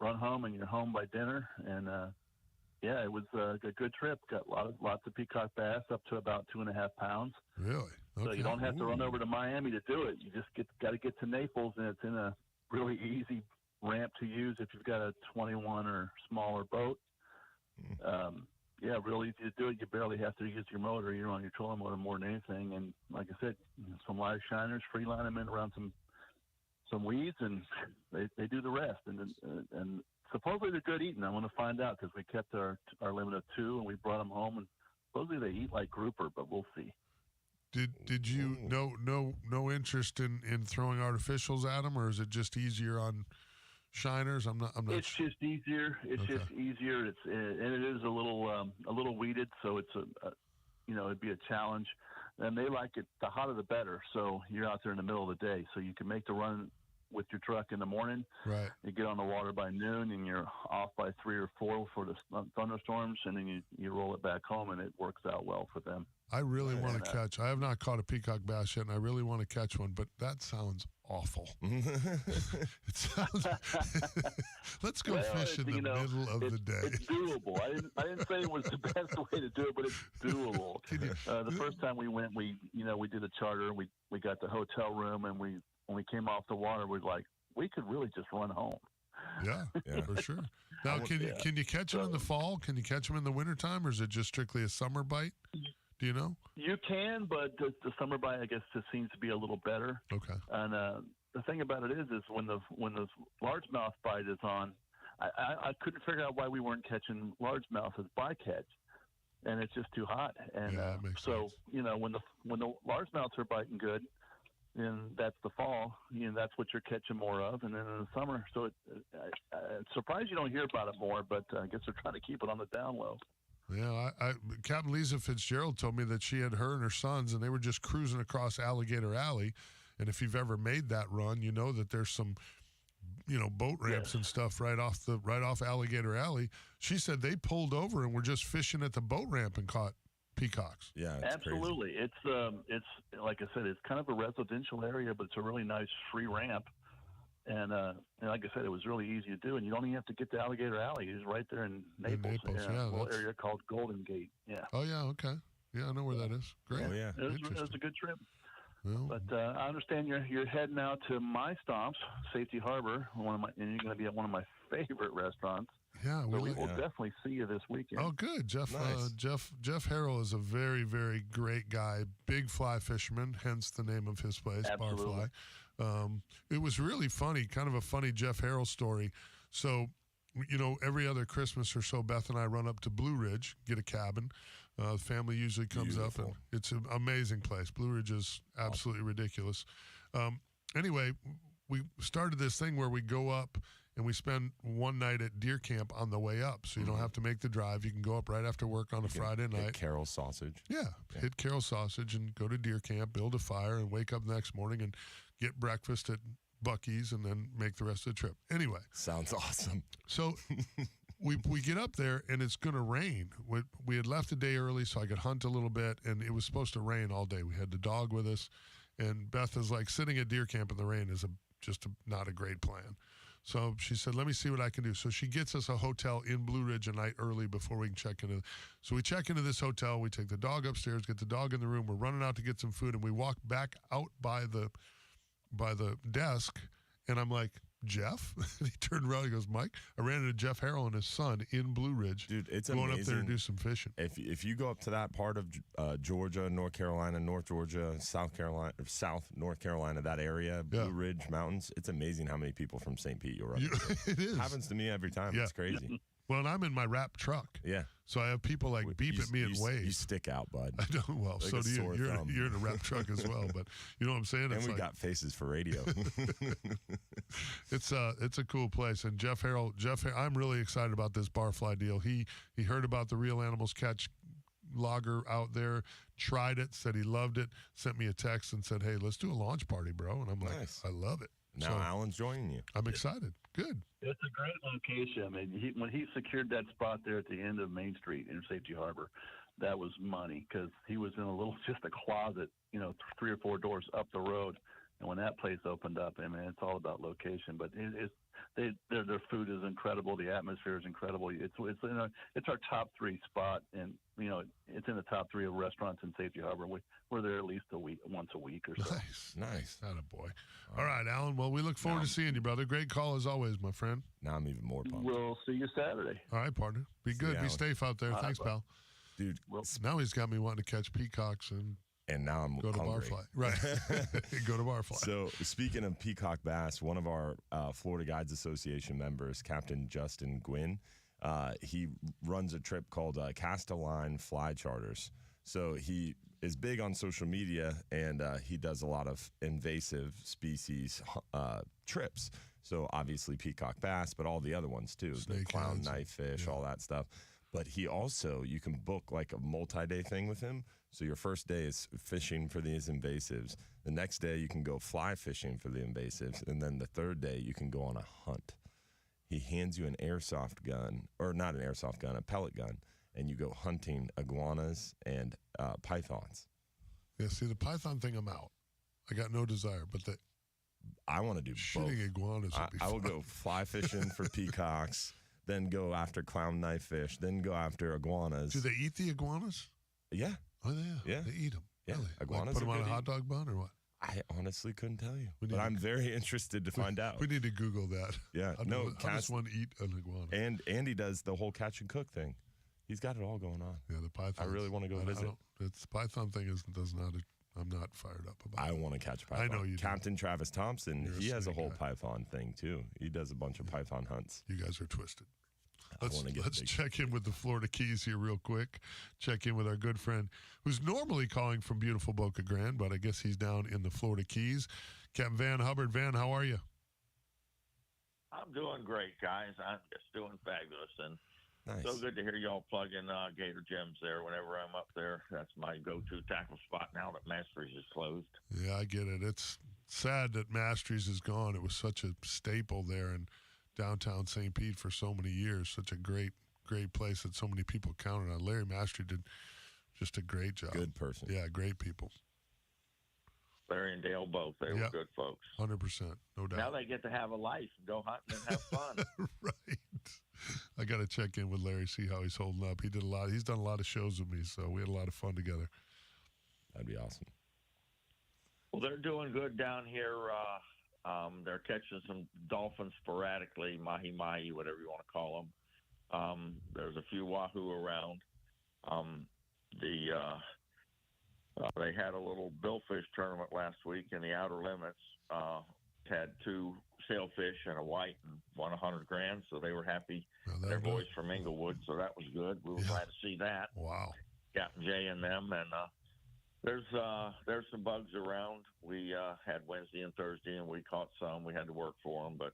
run home, and you're home by dinner. And it was a good trip. Got lots of peacock bass, up to about 2.5 pounds. Really? Okay. So you don't have to run over to Miami to do it. You just got to get to Naples, and it's in a really easy ramp to use if you've got a 21 or smaller boat. Really easy to do it. You barely have to use your motor. You're on your trolling motor more than anything. And like I said, some live shiners, free line them in around some weeds, and they do the rest. And supposedly they're good eating. I want to find out because we kept our limit of 2, and we brought them home. And supposedly they eat like grouper, but we'll see. Did you no interest in throwing artificials at them, or is it just easier on shiners? I'm not. It's just easier. It's just easier. It is a little weeded, so it's it'd be a challenge. And they like it. The hotter the better. So you're out there in the middle of the day, so you can make the run with your truck in the morning. Right. You get on the water by noon, and you're off by 3 or 4 for the thunderstorms, and then you roll it back home, and it works out well for them. I really want to catch. I have not caught a peacock bass yet, and I really want to catch one, but that sounds awful. It sounds. Let's go fish in the middle of the day. It's doable. I didn't say it was the best way to do it, but it's doable. The first time we went, we did a charter, and we got the hotel room, and when we came off the water, we're like, we could really just run home. Yeah, for sure. Now, can you catch them in the fall? Can you catch them in the wintertime, or is it just strictly a summer bite? Do you know? You can, but the summer bite, I guess, just seems to be a little better. Okay. And the thing about it is when the largemouth bite is on, I couldn't figure out why we weren't catching largemouth as bycatch, and it's just too hot. And that makes so sense. when the largemouths are biting good, and that's the fall, that's what you're catching more of, and then in the summer. So I'm surprised you don't hear about it more, but I guess they're trying to keep it on the down low. Yeah, Captain Lisa Fitzgerald told me that she had her and her sons, and they were just cruising across Alligator Alley. And if you've ever made that run, you know that there's some, boat ramps and stuff right off Alligator Alley. She said they pulled over and were just fishing at the boat ramp and caught peacocks. Yeah, absolutely. Crazy. It's like I said, it's kind of a residential area, but it's a really nice free ramp. And like I said, it was really easy to do, and you don't even have to get to Alligator Alley. It's right there in Naples, a little area called Golden Gate. Yeah. Oh yeah, okay. Yeah, I know where that is. Great. Oh yeah. It was a good trip. Well, But I understand you're heading out to my stops, Safety Harbor, and you're going to be at one of my favorite restaurants. yeah, So we like- will definitely see you this weekend. Oh, good. Jeff Nice. Jeff Harrell is a very, very great guy. Big fly fisherman, hence the name of his place, Absolutely. Barfly. It was really funny, kind of a funny Jeff Harrell story. So, every other Christmas or so, Beth and I run up to Blue Ridge, get a cabin. The family usually comes up, and it's an amazing place. Blue Ridge is absolutely ridiculous. Anyway, we started this thing where we go up and we spend one night at deer camp on the way up. So you don't have to make the drive. You can go up right after work on a Friday night. Carol Sausage. Yeah, hit Carol Sausage and go to deer camp, build a fire, and wake up the next morning and get breakfast at Buc-ee's and then make the rest of the trip. Anyway. Sounds awesome. So we get up there and it's going to rain. We had left a day early so I could hunt a little bit, and it was supposed to rain all day. We had the dog with us, and Beth is like, sitting at deer camp in the rain is not a great plan. So she said, let me see what I can do. So she gets us a hotel in Blue Ridge a night early before we can check into. So we check into this hotel. We take the dog upstairs, get the dog in the room. We're running out to get some food, and we walk back out by the desk, and I'm like, Jeff? And he turned around. He goes, Mike, I ran into Jeff Harrell and his son in Blue Ridge. Dude, it's going amazing. up there to do some fishing. If you go up to that part of Georgia, North Carolina, North Georgia, South Carolina, or South North Carolina, that area, Blue Ridge Mountains, it's amazing how many people from St. Pete you're up to. It is. Happens to me every time. Yeah. It's crazy. Well, and I'm in my wrap truck. Yeah. So I have people like beep at me and wave. You stick out, bud. I don't. Well, Like so a do you. sore thumb. You're in a wrap truck as well, but you know what I'm saying? And we got faces for radio. It's a cool place. And Jeff Harrell, I'm really excited about this barfly deal. He heard about the Real Animals Catch lager out there, tried it, said he loved it, sent me a text and said, hey, let's do a launch party, bro. And I'm like, Nice. I love it. Now So Alan's joining you. I'm excited. Good. It's a great location. I mean, when he secured that spot there at the end of Main Street in Safety Harbor, that was money because he was in just a closet, 3 or 4 doors up the road. And when that place opened up, I mean, it's all about location. But their food is incredible. The atmosphere is incredible. It's our top 3 spot, and it's in the top 3 of restaurants in Safety Harbor. We're there at least once a week or so. Nice. Attaboy. All right, Alan. Well, we look forward to seeing you, brother. Great call as always, my friend. Now I'm even more pumped. We'll see you Saturday. All right, partner. Be See good. you, Be Alan. safe out there. All right, Thanks, bud. pal. Dude, Now he's got me wanting to catch peacocks and now I'm go to hungry. barfly. Right. Go to barfly. So speaking of peacock bass, one of our Florida Guides Association members, Captain Justin Gwynn, he runs a trip called Cast-A-Line Fly Charters. So he is big on social media, and he does a lot of invasive species trips. So obviously peacock bass, but all the other ones too, the clown knifefish, all that stuff. But he also, you can book like a multi-day thing with him. So your first day is fishing for these invasives. The next day you can go fly fishing for the invasives. And then the third day you can go on a hunt. He hands you an airsoft gun, or not an airsoft gun, a pellet gun, and you go hunting iguanas and pythons. Yeah, see, the python thing, I'm out. I got no desire, but I want to do shooting both. iguanas would be I will fun. go fly fishing for peacocks, then go after clown knifefish, then go after iguanas. Do they eat the iguanas? Yeah. Oh, Yeah. They eat them. Yeah. Really? Iguanas Like put them are on a good hot eat. dog bun or what? I honestly couldn't tell you, We but need I'm to- very interested to find out. We need to Google that. Yeah, How no, how does one eat an iguana? And Andy does the whole catch and cook thing. He's got it all going on. Yeah, the python. I really want to go visit. It's python thing I'm not fired up about. I want to catch a python. I know you do. Captain Travis Thompson, You're a he has a snake whole guy. python thing too. He does a bunch of python hunts. You guys are twisted. I wanna get Let's big. check in with the Florida Keys here real quick. Check in with our good friend who's normally calling from beautiful Boca Grande, but I guess he's down in the Florida Keys. Captain Van Hubbard. Van, how are you? I'm doing great, guys. I'm just doing fabulous, and Nice. so good to hear y'all plug in Gator Gems there whenever I'm up there. That's my go-to tackle spot now that Masters is closed. Yeah, I get it. It's sad that Masteries is gone. It was such a staple there in downtown St. Pete for so many years. Such a great place that so many people counted on. Larry Mastery did just a great job. Good person. Yeah, great people. Larry and Dale both. They were Yep. good folks. 100%, no doubt. Now they get to have a life and go hunting and have fun. Right. I got to check in with Larry, see how he's holding up. He's done a lot of shows with me, so we had a lot of fun together. That'd be awesome. Well, they're doing good down here. They're catching some dolphins sporadically, mahi-mahi, whatever you want to call them. There's a few wahoo around. They had a little billfish tournament last week in the outer limits. Had 2 sailfish and a white and won $100,000, so they were happy. Their boys from Inglewood, so that was good. We were glad to see that. Wow. Captain Jay and them, and there's some bugs around. We had Wednesday and Thursday, and we caught some. We had to work for them, but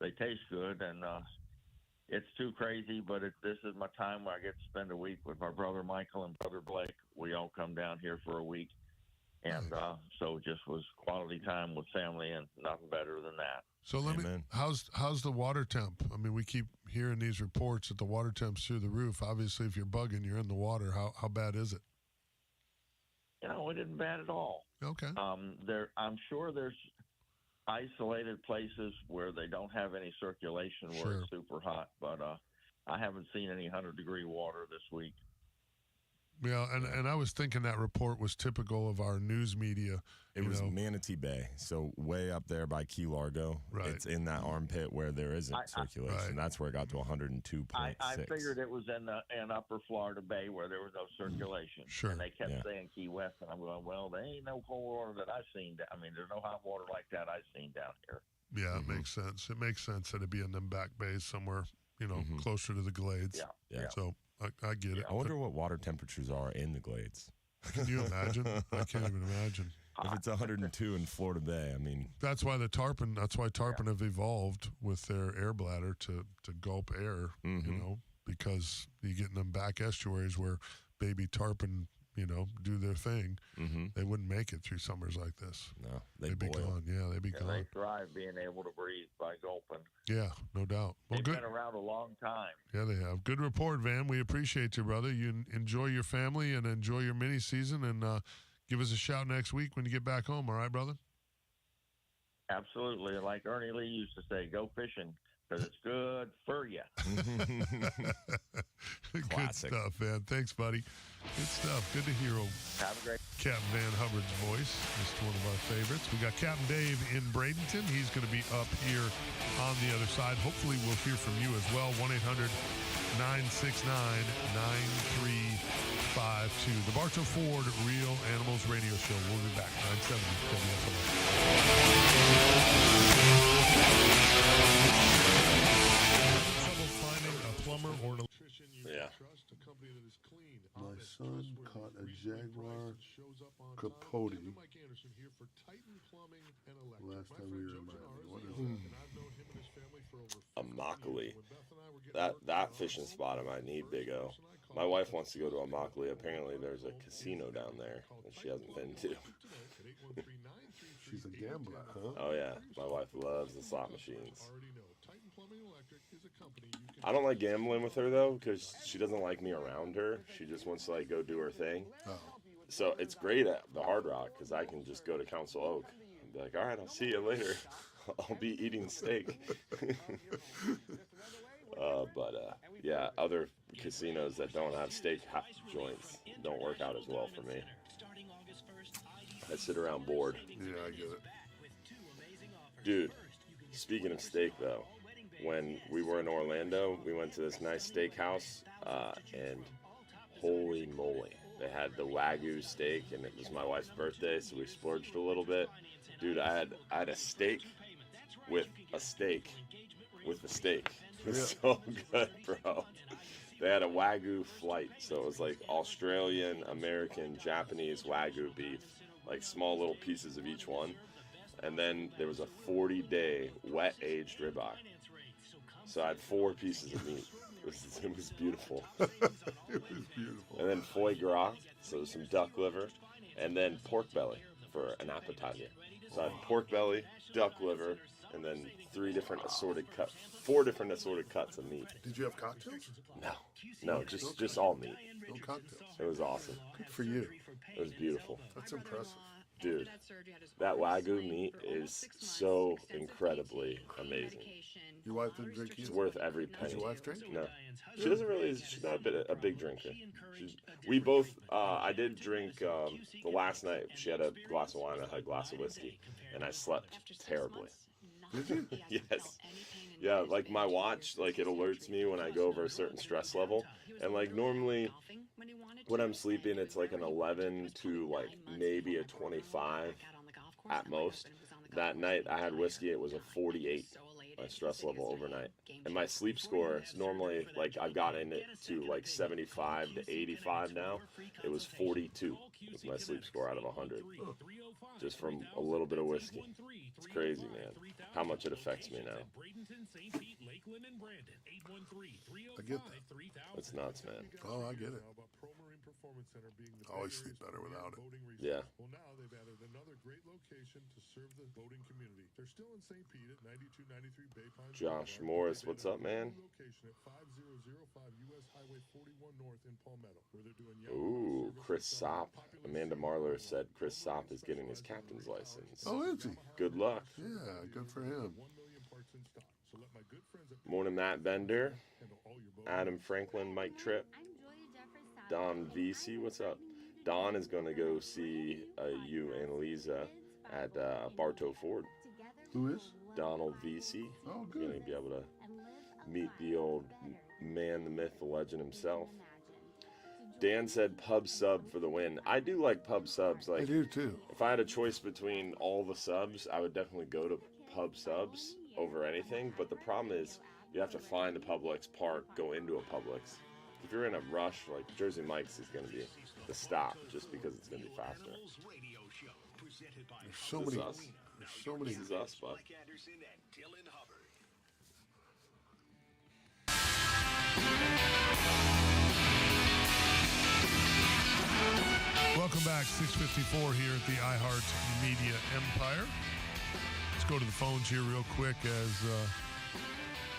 they taste good, and it's too crazy. But this is my time where I get to spend a week with my brother Michael and brother Blake. We all come down here for a week. And so it just was quality time with family, and nothing better than that. So how's the water temp? I mean, we keep hearing these reports that the water temp's through the roof. Obviously, if you're bugging, you're in the water. How bad is it? It isn't bad at all. Okay. I'm sure there's isolated places where they don't have any circulation where it's super hot, but I haven't seen any 100-degree water this week. Yeah, and I was thinking that report was typical of our news media. It was Manatee Bay, so way up there by Key Largo. Right. It's in that armpit where there isn't circulation. That's where it got to 102.6. I figured it was in Upper Florida Bay where there was no circulation. Sure. And they kept saying Key West, and I'm going, well, there ain't no cold water that I've seen. I mean, there's no hot water like that I've seen down here. Yeah, it makes sense. It makes sense that it'd be in them back bays somewhere, closer to the glades. Yeah. So I get it. I wonder what water temperatures are in the glades. Can you imagine? I can't even imagine. If it's 102 in Florida Bay, I mean. That's why tarpon have evolved with their air bladder to gulp air, because you get in them back estuaries where baby tarpon, do their thing. They wouldn't make it through summers like this. No, they'd be gone. Yeah, they'd be gone. They thrive being able to breathe by gulping. Yeah, no doubt. Well, They've good. been around a long time. Yeah, they have. Good report, Van. We appreciate you, brother. You enjoy your family and enjoy your mini season, and give us a shout next week when you get back home. All right, brother? Absolutely. Like Ernie Lee used to say, go fishing because it's good for you. Good stuff, man. Thanks, buddy. Good stuff. Good to hear old Have a great Captain Van Hubbard's voice. It's one of our favorites. We got Captain Dave in Bradenton. He's going to be up here on the other side. Hopefully we'll hear from you as well. 1-800-969-9352. The Bartow Ford Real Animals Radio Show. We'll be back. 970 WFLA. Trouble finding a plumber or an electrician you trust, a company that is clean. My son caught a Jaguar Capote. Last time we were in Miami. What is A Immokalee. That fishing spot I might need, Big O. My wife wants to go to Immokalee. Apparently there's a casino down there that she hasn't been to. She's a gambler, huh? Oh, yeah. My wife loves the slot machines. I don't like gambling with her, though, because she doesn't like me around her. She just wants to, go do her thing. Oh. So it's great at the Hard Rock, because I can just go to Council Oak and be like, all right, I'll see you later. I'll be eating steak. Yeah, other casinos that don't have steak joints don't work out as well for me. I sit around bored. Yeah, I get it. Dude, speaking of steak, though, when we were in Orlando, we went to this nice steakhouse, and holy moly, they had the Wagyu steak, and it was my wife's birthday, so we splurged a little bit. Dude, I had a steak with a steak with a steak. It was so good, bro. They had a Wagyu flight, so it was like Australian, American, Japanese Wagyu beef, like small little pieces of each one. And then there was a 40-day wet-aged ribeye. So I had 4 pieces of meat. It was beautiful. It was beautiful. And then foie gras, so some duck liver, and then pork belly for an appetizer. So I had pork belly, duck liver, and then 4 different assorted cuts of meat. Did you have cocktails? No, just all meat. No cocktails. It was awesome. Good for you. It was beautiful. That's impressive. Dude, that Wagyu meat is so incredibly amazing. Your wife didn't drink It's either? worth every penny. Does your wife drink? No. She doesn't really, she's not a big drinker. We both, I did drink the last night. She had a glass of wine, I had a glass of whiskey, and I slept terribly. Did you? Yes. Yeah, like my watch, like it alerts me when I go over a certain stress level. And like normally when I'm sleeping, it's like an 11 to like maybe a 25 at most. That night I had whiskey, it was a 48, my stress level overnight. And my sleep score is normally like I've gotten it to like 75 to 85 now. It was 42 was my sleep score out of 100. Just from a little bit of whiskey. It's crazy, man, how much it affects me now. I get that. It's nuts, man. Oh, I get it. I always sleep better without it. Yeah. Well, now they've added another great location to serve the boating community. They're still in St. Pete at 9293 Bay Pines. Josh Morris, what's up, man? Location at 5005 US Highway 41 North in Palmetto, where they're doing Ooh, Chris Sopp. Amanda Marler said Chris Sopp is getting his captain's license. Oh, is he? Good luck. Yeah, good for him. Morning, Matt Bender, Adam Franklin, Mike Tripp, Don VC. What's up? Don is going to go see you and Lisa at Bartow Ford. Who is? Donald VC. Oh, good. Going to be able to meet the old man, the myth, the legend himself. Dan said pub sub for the win. I do like pub subs. Like, I do too. If I had a choice between all the subs, I would definitely go to pub subs over anything. But the problem is you have to find a Publix park, go into a Publix. If you're in a rush, like Jersey Mike's is going to be the stop just because it's going to be faster. There's so many. There's so many. This is us, bud. Welcome back, 654 here at the iHeart Media Empire. Let's go to the phones here real quick as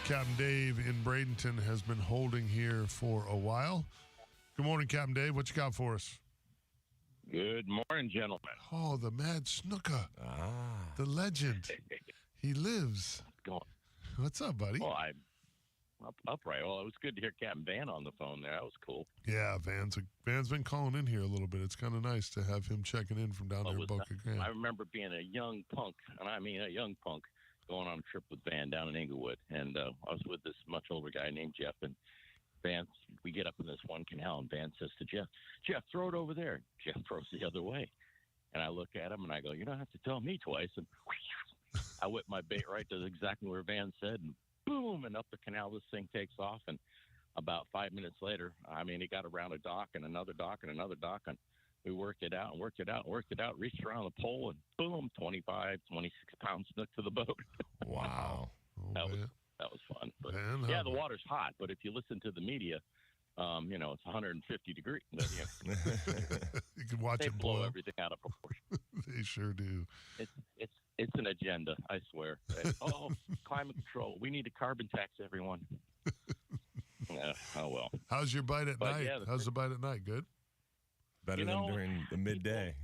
Captain Dave in Bradenton has been holding here for a while. Good morning, Captain Dave. What you got for us? Good morning, gentlemen. Oh, the Mad Snooker. The legend. He lives. What's up, buddy? Well, I'm upright. Well, it was good to hear Captain Van on the phone there. That was cool. Yeah, Van's been calling in here a little bit. It's kind of nice to have him checking in from down there in Boca Grande. I remember being a young punk, and I mean a young punk, going on a trip with Van down in Inglewood. And I was with this much older guy named Jeff. And Van, we get up in this one canal, and Van says to Jeff, throw it over there. Jeff throws the other way. And I look at him, and I go, you don't have to tell me twice. And I whip my bait right to exactly where Van said, and boom, and up the canal this thing takes off. And about 5 minutes later, I mean, it got around a dock and another dock and another dock, and we worked it out and worked it out and worked it out, reached around the pole, and boom, 25, 26-pound snook to the boat. Wow. That was fun. But Man, yeah, the water's hot, but if you listen to the media, you know, it's 150 degrees. But, you know, you can watch they it blow boil. everything out of proportion. They sure do. It's an agenda, I swear. Oh, climate control. We need to carbon tax everyone. Oh, well. How's your bite at But, night? yeah, How's the bite at night? Good? Better than during the midday.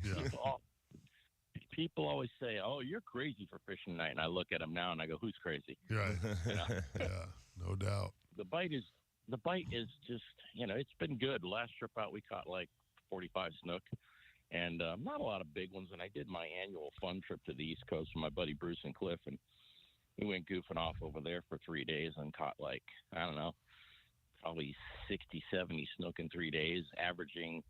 People always say, oh, you're crazy for fishing at night. And I look at them now and I go, who's crazy? Right. You know? Yeah, no doubt. The bite is just, you know, it's been good. Last trip out, we caught like 45 snook. And not a lot of big ones. And I did my annual fun trip to the East Coast with my buddy Bruce and Cliff. And we went goofing off over there for 3 days and caught like, I don't know, probably 60, 70 snook in 3 days, averaging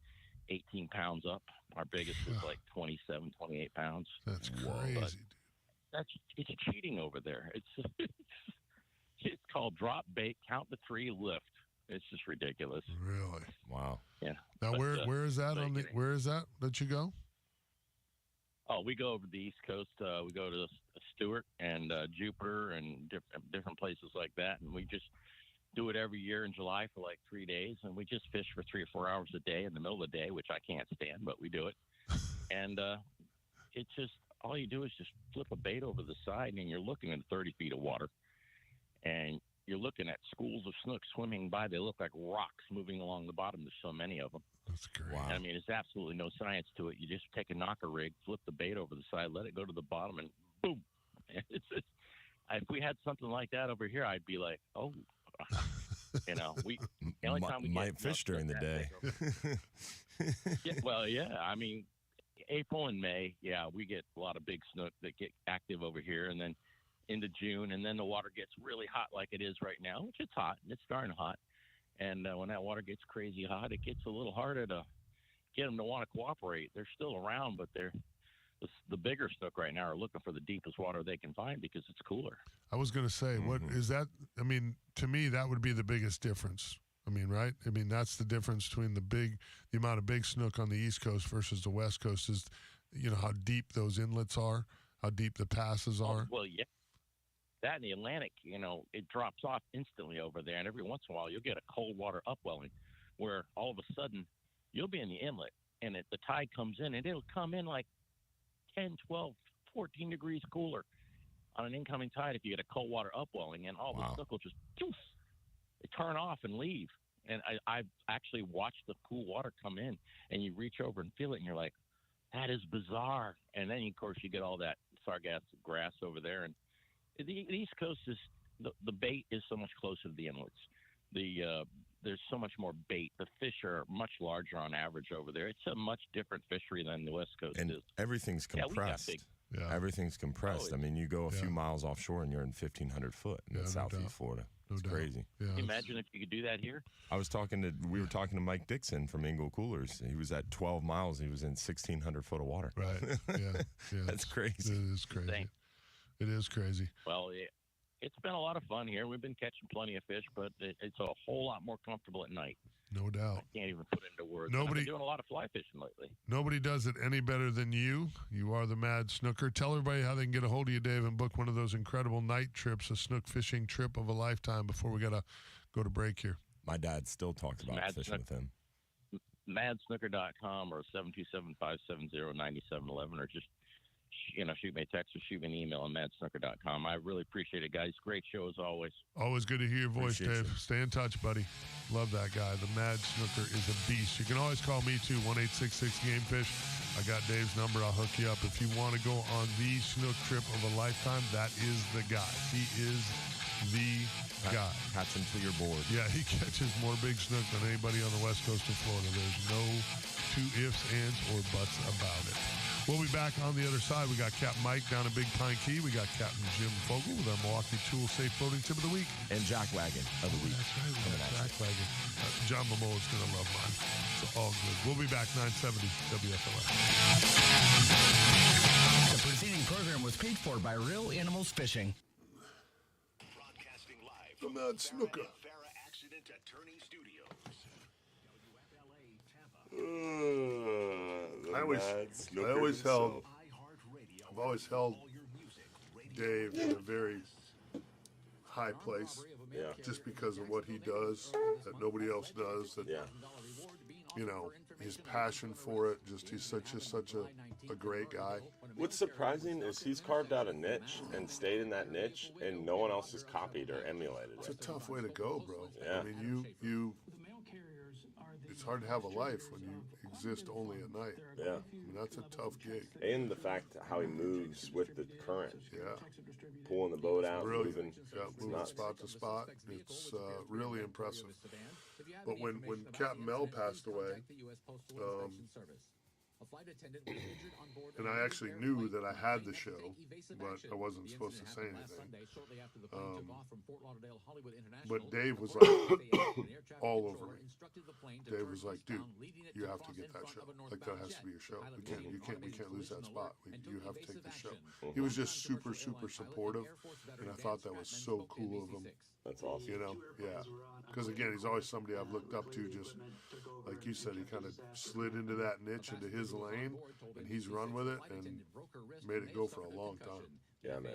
18 pounds up. Our biggest was like 27, 28 pounds. That's crazy, dude. It's cheating over there. It's called drop bait, count to three, lift. It's just ridiculous. Really? Wow. Yeah. Now, But, where is that where is that you go? Oh, we go over to the East Coast. We go to Stewart and Jupiter and different places like that. And we just do it every year in July for like 3 days. And we just fish for 3 or 4 hours a day in the middle of the day, which I can't stand, but we do it. And it's just, all you do is just flip a bait over the side and you're looking at 30 feet of water. And you're looking at schools of snook swimming by. They look like rocks moving along the bottom. There's so many of them. That's great. Wow. I mean, there's absolutely no science to it. You just take a knocker rig, flip the bait over the side, let it go to the bottom, and boom. It's if we had something like that over here, I'd be like, oh, the only time we might fish during the day. Yeah, well, yeah. I mean, April and May, yeah, we get a lot of big snook that get active over here, and then into June, and then the water gets really hot like it is right now, which it's hot. It's darn hot. And when that water gets crazy hot, it gets a little harder to get them to want to cooperate. They're still around, but the bigger snook right now are looking for the deepest water they can find because it's cooler. I was going to say, what is that? I mean, to me, that would be the biggest difference. I mean, right? I mean, that's the difference between the amount of big snook on the East Coast versus the West Coast is, how deep those inlets are, how deep the passes are. Well, yeah. That in the Atlantic, it drops off instantly over there. And every once in a while, you'll get a cold water upwelling where all of a sudden you'll be in the inlet and the tide comes in and it'll come in like 10, 12, 14 degrees cooler on an incoming tide if you get a cold water upwelling, and all the snook will just they turn off and leave. And I've actually watched the cool water come in, and you reach over and feel it, and you're like, that is bizarre. And then, of course, you get all that sargassum grass over there. And the East Coast is the bait is so much closer to the inlets. There's so much more bait. The fish are much larger on average over there. It's a much different fishery than the West Coast and is. everything's compressed. Everything's compressed. I mean, you go a few miles offshore and you're in 1,500 foot in Southeast Florida. It's crazy. Can you imagine if you could do that here? We were talking to Mike Dixon from Ingle Coolers. He was at 12 miles. He was in 1,600 foot of water. Right. Yeah. That's crazy. It is crazy. It is crazy. Well, it's been a lot of fun here. We've been catching plenty of fish, but it's a whole lot more comfortable at night. No doubt. I can't even put it into words. Nobody- I've been doing a lot of fly fishing lately. Nobody does it any better than you. You are the mad snooker. Tell everybody how they can get a hold of you, Dave, and book one of those incredible night trips, a snook fishing trip of a lifetime before we got to go to break here. My dad still talks about fishing with him. Madsnooker.com or 727-570-9711, or just shoot me a text or shoot me an email on madsnooker.com. I really appreciate it, guys. Great show as always. Always good to hear your voice, Appreciate Dave. you. Stay in touch, buddy. Love that guy. The Mad Snooker is a beast. You can always call me, too, 1-866-GAMEFISH. I got Dave's number. I'll hook you up. If you want to go on the snook trip of a lifetime, that is the guy. He is the guy. Catch him till you're bored. Yeah, he catches more big snook than anybody on the west coast of Florida. There's no two ifs, ands, or buts about it. We'll be back on the other side. We got Captain Mike down in Big Pine Key. We got Captain Jim Fogle with our Milwaukee Tool Safe Boating Tip of the Week. And Jack Wagon of the week. That's right, we got Jack Wagon. John Momoa is going to love mine. So all good. We'll be back 970 WFLA. The preceding program was paid for by Real Animals Fishing. Broadcasting live The Mad Snooker. Farrah Accident Attorney Studios. WFLA Tampa. I've always held Dave in a very high place, just because of what he does that nobody else does. That his passion for it. Just he's such a great guy. What's surprising is he's carved out a niche and stayed in that niche, and no one else has copied or emulated It's it. a tough way to go, bro. Yeah. I mean, you. It's hard to have a life when you exist only at night. Yeah. I mean, that's a tough gig. And the fact how he moves with the current. Yeah. Pulling the boat out, Brilliant. moving. Moving nuts. spot to spot. It's really impressive. But when Captain Mel passed away, and I actually knew that I had the show, but I wasn't supposed to say anything. But Dave was like all over me. Dave was like, "Dude, you have to get that show. Like that has to be your show. We can't lose that spot. You have to take the show." He was just super supportive, and I thought that was so cool of him. That's awesome. Yeah. Because again, he's always somebody I've looked up to. Just like you said, he kind of slid into that niche, into his lane, and he's run with it and made it go for a long time. Yeah, man.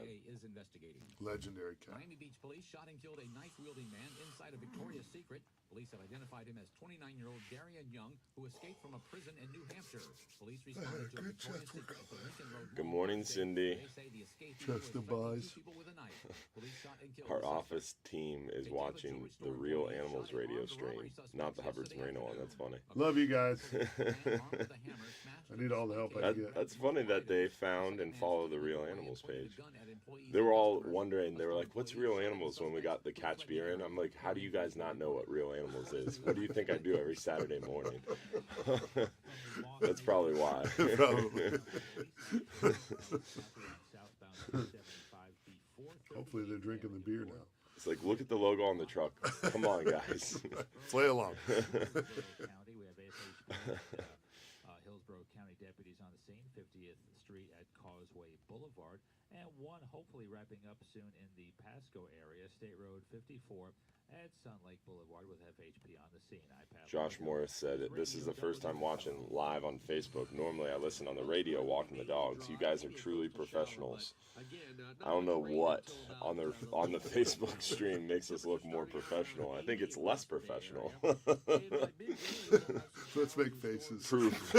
Legendary cat. Miami Beach police shot and killed a knife-wielding man inside a Victoria's Secret. Police have identified him as 29-year-old Darian Young, who escaped from a prison in New Hampshire. Police responded to a Victoria's Secret at the Lincoln Road Good Mall morning, Wednesday. Cindy. They say the escapee Chest was and threatening buys. two people with a knife. Police shot and killed Our the suspect. office team is watching the Real Animals radio stream, not the Hubbard's Marina one. That's funny. Love you guys. I need all the help I can get. That's funny that they found and followed the Real Animals page. They were all wondering, they were like, what's Real Animals when we got the Catch beer in? I'm like, how do you guys not know what Real Animals is? What do you think I do every Saturday morning? That's probably why. Probably. Hopefully they're drinking the beer now. It's like, look at the logo on the truck. Come on, guys. Play along. County, we have Hillsborough County deputies on the scene, 50th Street at Causeway Boulevard, and one hopefully wrapping up soon in the Pasco area, State Road 54 at Sun Lake Boulevard with FHP on the scene. Josh Morris said, this is the first time watching live on Facebook. Normally I listen on the radio walking the dogs. You guys are truly professionals. I don't know what on the Facebook stream makes us look more professional. I think it's less professional. Let's make faces. Proof.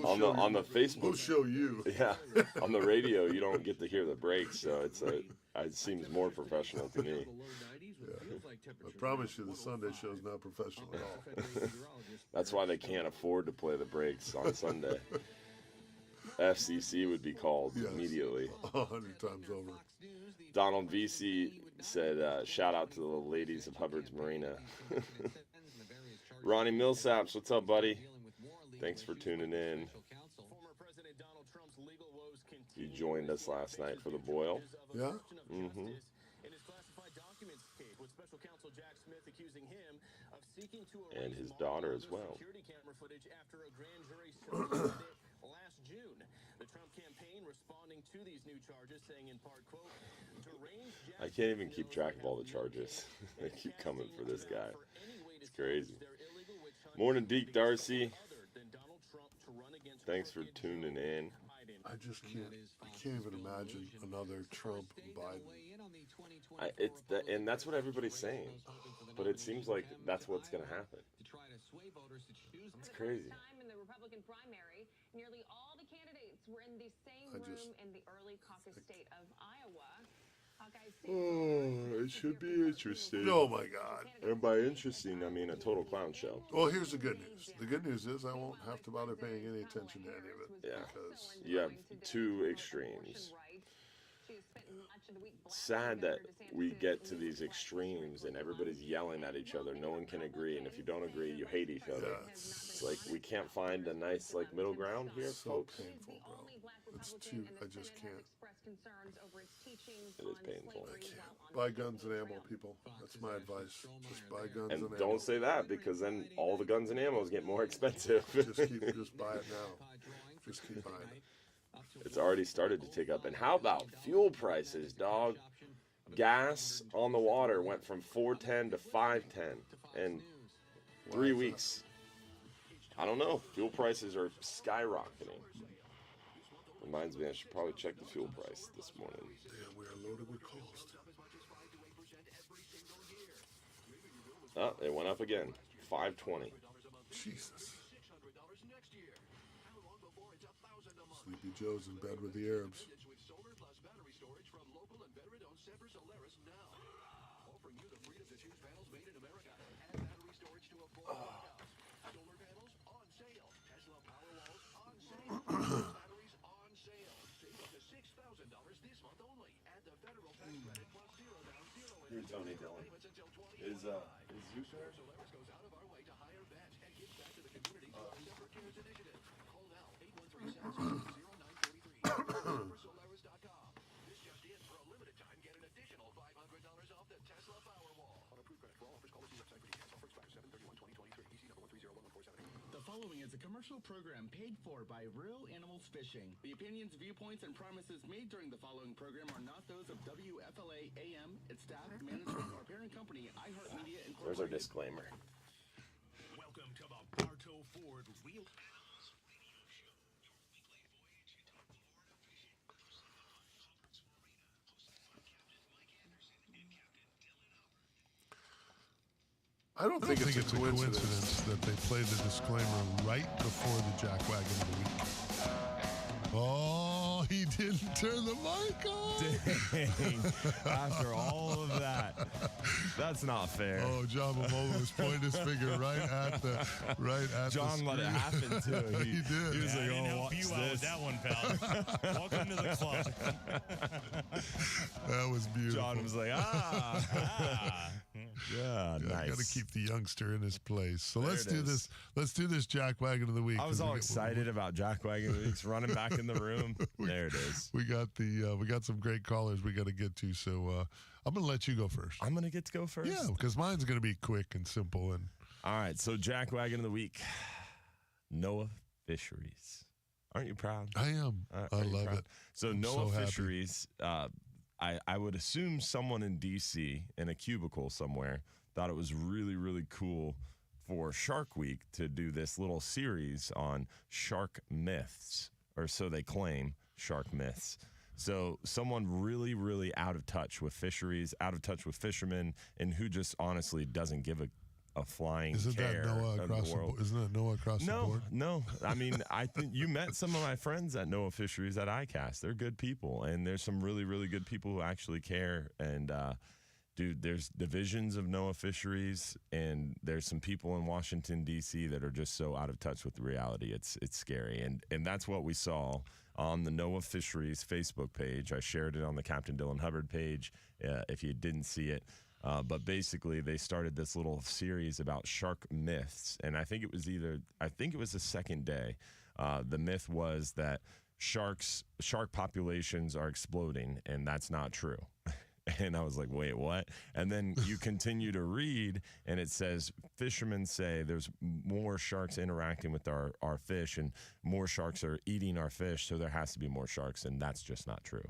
on the Facebook, we'll show you. Yeah, on the radio you don't get to hear the breaks, so it seems more professional to me. Yeah. I promise you, the Sunday show's not professional at all. That's why they can't afford to play the breaks on Sunday. FCC would be called immediately. 100 times over. Donald VC said, shout out to the ladies of Hubbard's Marina. Ronnie Millsaps, what's up, buddy? Thanks for tuning in. You joined us last night for the boil. Yeah? Mm-hmm. And his daughter as well. Last June, the Trump campaign responding to these new charges, saying in part, quote, I can't even keep track of all the charges. They keep coming for this guy. It's crazy. Morning, Deke Darcy. Thanks for tuning in. I just can't even imagine another Trump Biden. And that's what everybody's saying. But it seems like that's what's going to happen. It's crazy. In the Republican primary, nearly all the candidates were in the same room in the early caucus state of Iowa. Oh, it should be interesting. Oh my God. And by interesting, I mean a total clown show. Well, here's the good news. The good news is I won't have to bother paying any attention to any of it. Yeah. Because You have two extremes. Sad that we get to these extremes and everybody's yelling at each other. No one can agree, and if you don't agree, you hate each other. Yeah, it's like we can't find a nice middle ground here, folks. painful, bro. It's too. I just can't. It is painful. Buy guns and ammo, people. That's my advice. Just buy guns and ammo. And don't say that, because then all the guns and ammos get more expensive. Just buy it now. Just keep buying it. It's already started to tick up. And how about fuel prices, dog? Gas on the water went from $4.10 to $5.10 in 3 weeks. I don't know. Fuel prices are skyrocketing. Reminds me I should probably check the fuel price this morning. Damn, we are loaded with calls. Oh, it went up again. $5.20. Jesus. Sleepy Joe's in bed with the Arabs. Here, Tony Dillon. Is Zeus there? The following is a commercial program paid for by Real Animals Fishing. The opinions, viewpoints, and promises made during the following program are not those of WFLA AM, its staff, management, or parent company, iHeartMedia, Incorporated. There's our disclaimer. Welcome to the Bartow Ford Real Animals Radio Show, your weekly voyage into Florida fishing coast line. Hubbard's Marina, hosted by Captain Mike Anderson and I don't think it's a coincidence that they played the disclaimer right before the Jack Wagon of the week. Oh, he didn't turn the mic on. Dang. After all of that. That's not fair. Oh, John Momola was pointing his finger right at the John let it happen too. He did. He was like, I didn't "Oh, help watch you this." out with that one, pal. Welcome to the club. That was beautiful. John was like, Yeah, nice. Got to keep the youngster in his place. So There let's it do is. this. Let's do this Jack Wagon of the week. I was all excited about Jack Wagon Weeks running back in the room. There it is. We got some great callers we got to get to. So I'm going to let you go first. I'm going to get to go first? Yeah, because mine's going to be quick and simple. And all right, so Jack Wagon of the week, Noah Fisheries. Aren't you proud? I am. I love it. So I'm Noah so happy. Fisheries, I would assume someone in D.C. in a cubicle somewhere thought it was really, really cool for Shark Week to do this little series on shark myths, or so they claim, shark myths. So someone really, really out of touch with fisheries, out of touch with fishermen, and who just honestly doesn't give a flying Isn't care that Noah of across the the world. board? Isn't that Noah across the board? No. I mean, I think you met some of my friends at Noah Fisheries at ICAST. They're good people, and there's some really, really good people who actually care. And dude, there's divisions of Noah Fisheries, and there's some people in Washington D.C. that are just so out of touch with the reality. It's scary, and that's what we saw on the Noah Fisheries Facebook page. I shared it on the Captain Dylan Hubbard page. If you didn't see it. But basically, they started this little series about shark myths, and I think it was the second day. The myth was that shark populations are exploding, and that's not true. And I was like, wait, what? And then you continue to read, and it says fishermen say there's more sharks interacting with our fish, and more sharks are eating our fish, so there has to be more sharks, and that's just not true.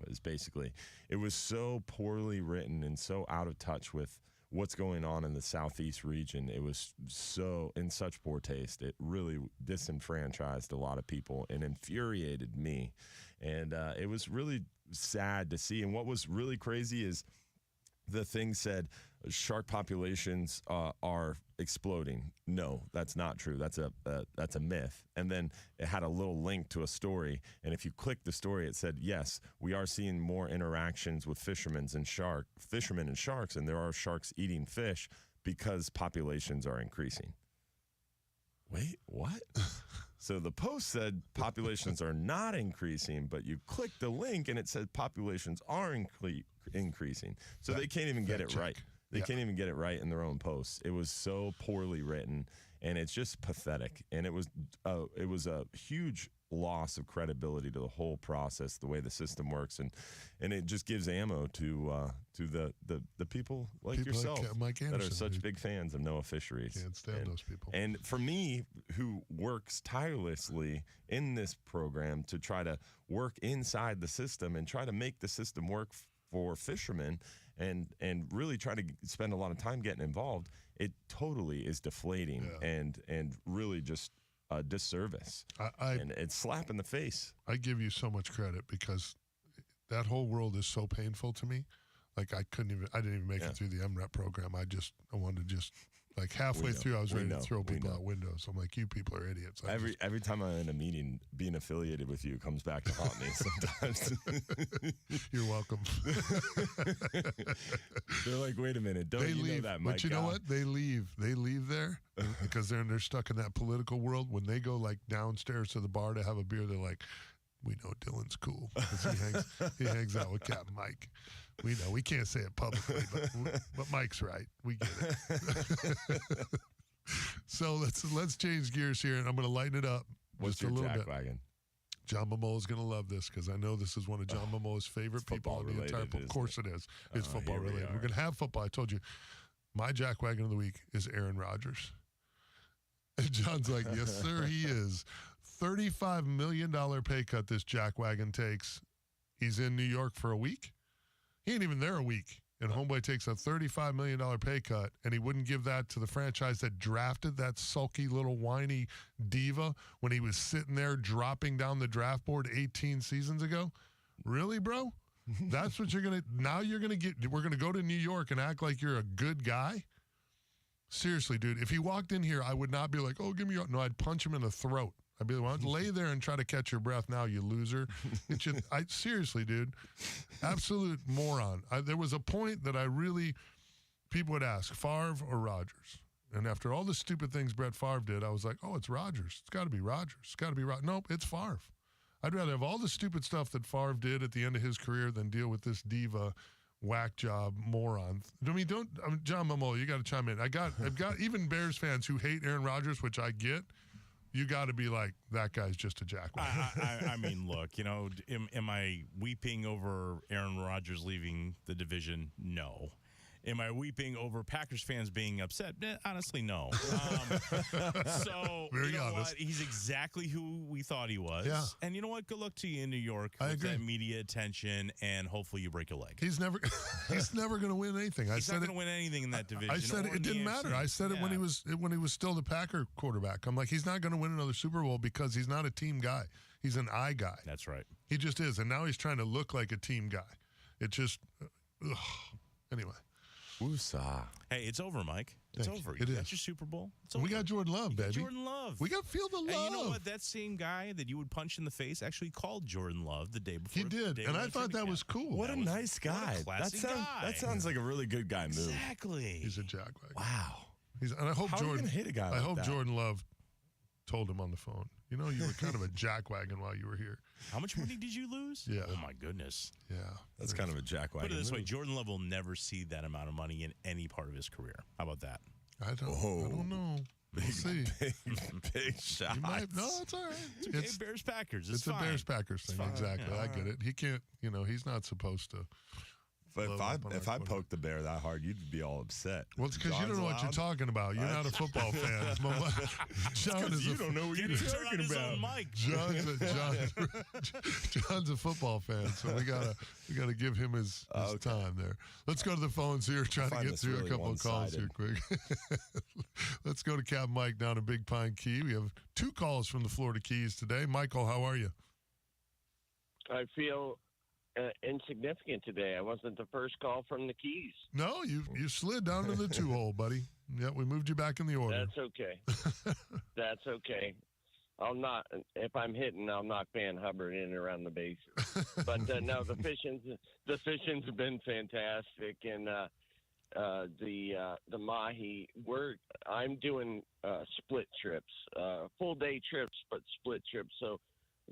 It was so poorly written and so out of touch with what's going on in the southeast region. It was so in such poor taste. It really disenfranchised a lot of people and infuriated me. And it was really sad to see. And what was really crazy is the thing said shark populations are exploding. No, that's not true. That's a myth. And then it had a little link to a story. And if you click the story, it said, yes, we are seeing more interactions with fishermen and sharks, and there are sharks eating fish because populations are increasing. Wait, what? So the post said populations are not increasing, but you click the link and it said populations are increasing. So they can't even get it right. They can't even get it right in their own posts. It was so poorly written, and it's just pathetic. And it was a huge loss of credibility to the whole process, the way the system works, and it just gives ammo to the people like yourself Mike Anderson, that are such big fans of Noah Fisheries. Can't stand those people. And for me, who works tirelessly in this program to try to work inside the system and try to make the system work for fishermen, and really try to spend a lot of time getting involved, it totally is deflating and really just a disservice. And it's slap in the face. I give you so much credit because that whole world is so painful to me. Like I didn't even make it through the MREP program. I wanted to just like halfway through, I was ready to throw people out windows. I'm like, you people are idiots. Every time I'm in a meeting, being affiliated with you comes back to haunt me sometimes. You're welcome. They're like, wait a minute, don't you know that, Mike? But you know what? They leave there because they're stuck in that political world. When they go like downstairs to the bar to have a beer, they're like, we know Dylan's cool because he hangs out with Captain Mike. We know we can't say it publicly, but Mike's right. We get it. So let's change gears here, and I'm going to lighten it up What's just a your little Jack bit. Wagon? John Momola is going to love this because I know this is one of John Momoa's favorite people in the entire. Of course it is. It's football related. We're going to have football. I told you. My Jack Wagon of the week is Aaron Rodgers. And John's like, yes, sir, he is. $35 million pay cut this Jack Wagon takes. He's in New York for a week. He ain't even there a week. And Homeboy takes a $35 million pay cut, and he wouldn't give that to the franchise that drafted that sulky little whiny diva when he was sitting there dropping down the draft board 18 seasons ago. Really, bro? That's what you're going to – now you're going to get – we're going to go to New York and act like you're a good guy? Seriously, dude. If he walked in here, I would not be like, oh, give me your... No, I'd punch him in the throat. I'd be like, why don't you lay there and try to catch your breath now, you loser. Seriously, dude. Absolute moron. There was a point that people would ask, Favre or Rodgers? And after all the stupid things Brett Favre did, I was like, oh, it's Rodgers. It's got to be Rodgers. It's got to be Rodgers. Nope, it's Favre. I'd rather have all the stupid stuff that Favre did at the end of his career than deal with this diva whack job moron. John Momola, you got to chime in. I've got even Bears fans who hate Aaron Rodgers, which I get. You got to be like, that guy's just a jackwad. I mean, look, am I weeping over Aaron Rodgers leaving the division? No. Am I weeping over Packers fans being upset? Honestly, no. So, Very you know honest. what? He's exactly who we thought he was. Yeah. And you know what? Good luck to you in New York I with agree. that media attention, and hopefully you break a leg. He's never going to win anything. He's not going to win anything in that division. I said it didn't matter. I said it when he was still the Packer quarterback. I'm like, he's not going to win another Super Bowl because he's not a team guy. He's an I guy. That's right. He just is. And now he's trying to look like a team guy. It just, anyway. Woosah. Hey, it's over, Mike. It's Thank over. you. It You is. got your Super Bowl. It's We over. got Jordan Love, baby. Jordan Love. We got Feel the Love. And you know what? That same guy that you would punch in the face actually called Jordan Love the day before. He did, and I thought that was cool. What a nice guy. Classy guy. That sounds like a really good guy move. Exactly. He's a jackwag. Wow. And I hope How are you Jordan gonna hit a guy I like hope that? Jordan Love told him on the phone. You know, you were kind of a jackwagon while you were here. How much money did you lose? Yeah. Oh, my goodness. Yeah. That's kind of a jackwagon. Put it this way, move. Jordan Love will never see that amount of money in any part of his career. How about that? I don't know. We'll see. Big shot. No, it's all right. It's okay. Bears-Packers. It's a fine. Bears-Packers thing. It's fine. Exactly. Yeah, I all get right. it. He can't, he's not supposed to. But load up on if our I quarterback. poked the bear that hard, you'd be all upset. Well, it's because you don't know what you're talking about. You're not a football fan. John is you don't know what you're talking about. John's a football fan, so we gotta give him his time there. Let's go to the phones here. Trying to find get this through really a couple of calls here quick. Let's go to Capt Mike down in Big Pine Key. We have 2 calls from the Florida Keys today. Michael, how are you? I feel insignificant today. I wasn't the first call from the Keys. No, you slid down to the 2-hole, buddy. Yeah, we moved you back in the order. That's okay. That's okay. I'll not. If I'm hitting, I'll knock Van Hubbard in around the base. But no, the fishing's been fantastic, and the mahi. I'm doing split trips, full day trips, but split trips. So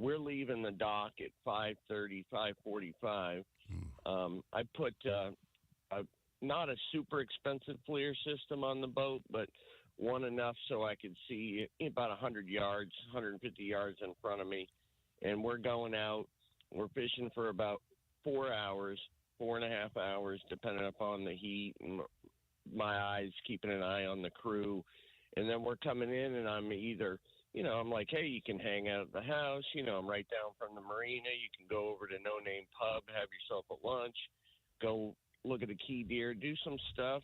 we're leaving the dock at 5:30, 5:45. I put not a super expensive FLIR system on the boat, but one enough so I could see about 100 yards, 150 yards in front of me. And we're going out. We're fishing for about 4 hours, 4.5 hours, depending upon the heat and my eyes, keeping an eye on the crew. And then we're coming in, and I'm either, I'm like, hey, you can hang out at the house. I'm right down from the Marina. You can go over to No Name Pub, have yourself a lunch, go look at the key deer, do some stuff,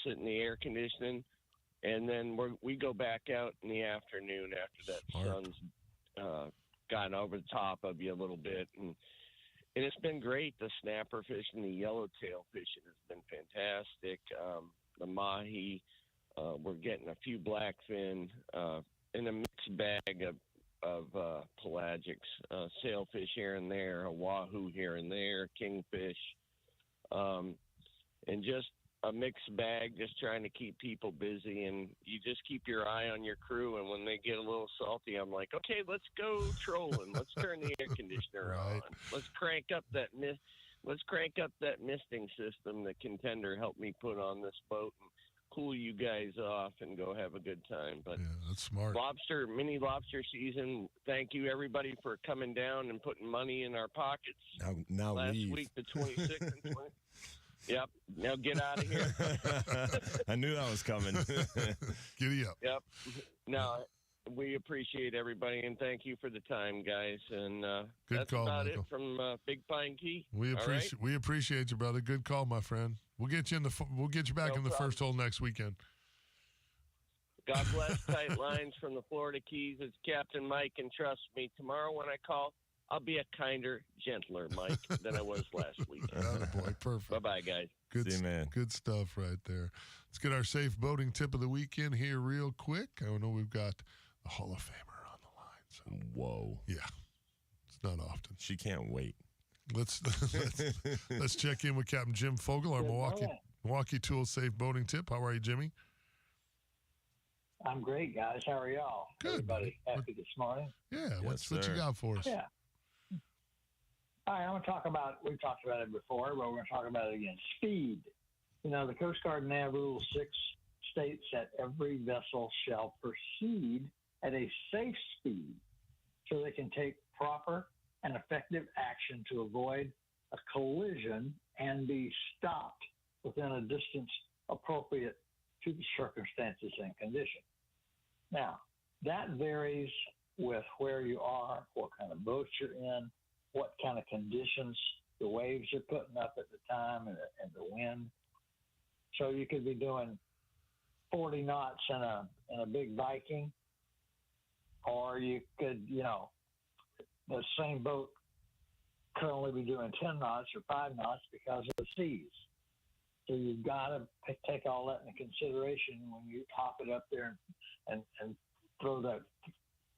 sit in the air conditioning. And then we go back out in the afternoon after that sun's gotten over the top of you a little bit. And it's been great. The snapper fishing, the yellowtail fishing has been fantastic. The mahi, we're getting a few blackfin in a mixed bag of pelagics, sailfish here and there, a wahoo here and there, kingfish, and just a mixed bag, just trying to keep people busy. And you just keep your eye on your crew, and when they get a little salty, I'm like, okay, let's go trolling. Let's turn the air conditioner on. Let's crank up that misting system that Contender helped me put on this boat and cool you guys off and go have a good time. But yeah, that's smart. Mini lobster season. Thank you everybody for coming down and putting money in our pockets. Now last leave. week, the 26th and 20th. Yep. Now get out of here. I knew that was coming. Giddy up. Yep. No, we appreciate everybody, and thank you for the time, guys. And Good that's call, about Michael. it from Big Pine Key. We All right? appreciate you, brother. Good call, my friend. We'll get you back in the first hole next weekend. God bless. Tight lines from the Florida Keys. It's Captain Mike, and trust me, tomorrow when I call, I'll be a kinder, gentler Mike than I was last week. Boy, Perfect. Bye-bye, guys. Good, See you, man. Good stuff right there. Let's get our safe boating tip of the weekend here real quick. I know we've got a Hall of Famer on the line. So. Whoa. Yeah. It's not often. She can't wait. Let's check in with Captain Jim Fogel, our Milwaukee Tool Safe Boating Tip. How are you, Jimmy? I'm great, guys. How are y'all? Good. Everybody happy this morning? Yeah. What you got for us? Yeah. All right, I'm going to talk about, we've talked about it before, but we're going to talk about it again. Speed. You know, the Coast Guard Nav Rule 6 states that every vessel shall proceed at a safe speed so they can take proper and effective action to avoid a collision and be stopped within a distance appropriate to the circumstances and conditions. Now, that varies with where you are, what kind of boat you're in, what kind of conditions the waves are putting up at the time and the wind. So you could be doing 40 knots in a big Viking, or you could, the same boat could only be doing 10 knots or 5 knots because of the seas. So you've got to take all that into consideration when you top it up there and throw that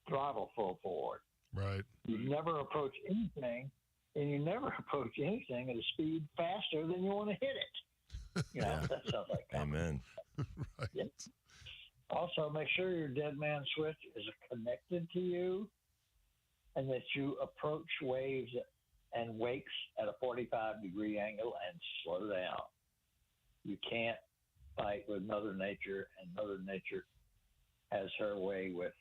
throttle full forward. Right. You never approach anything, and you never approach anything at a speed faster than you want to hit it. That sounds like Amen. Right. Yeah. Also, make sure your dead man switch is connected to you and that you approach waves and wakes at a 45-degree angle and slow down. You can't fight with Mother Nature, and Mother Nature has her way with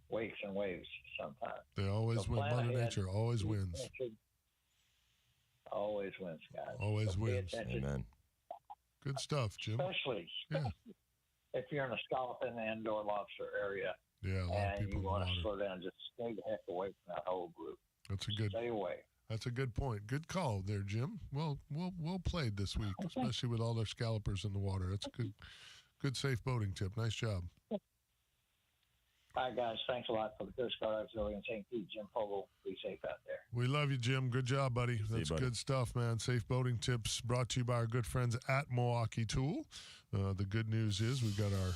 wakes and waves sometimes. They always win. Mother Nature always wins. Always wins, guys. Always wins. Amen. Good stuff, Jim. Especially if you're in a scalloping and/or lobster area. Yeah, a lot of and people you want to in the slow down, just stay the heck away from that whole group. Stay away. That's a good point. Good call there, Jim. Well played this week, especially with all their scallopers in the water. That's a good safe boating tip. Nice job. All right, guys. Thanks a lot for the Coast Guard Auxiliary in St. Pete. Jim Fogel, be safe out there. We love you, Jim. Good job, buddy. That's good stuff, man. Safe boating tips brought to you by our good friends at Milwaukee Tool. The good news is we've got our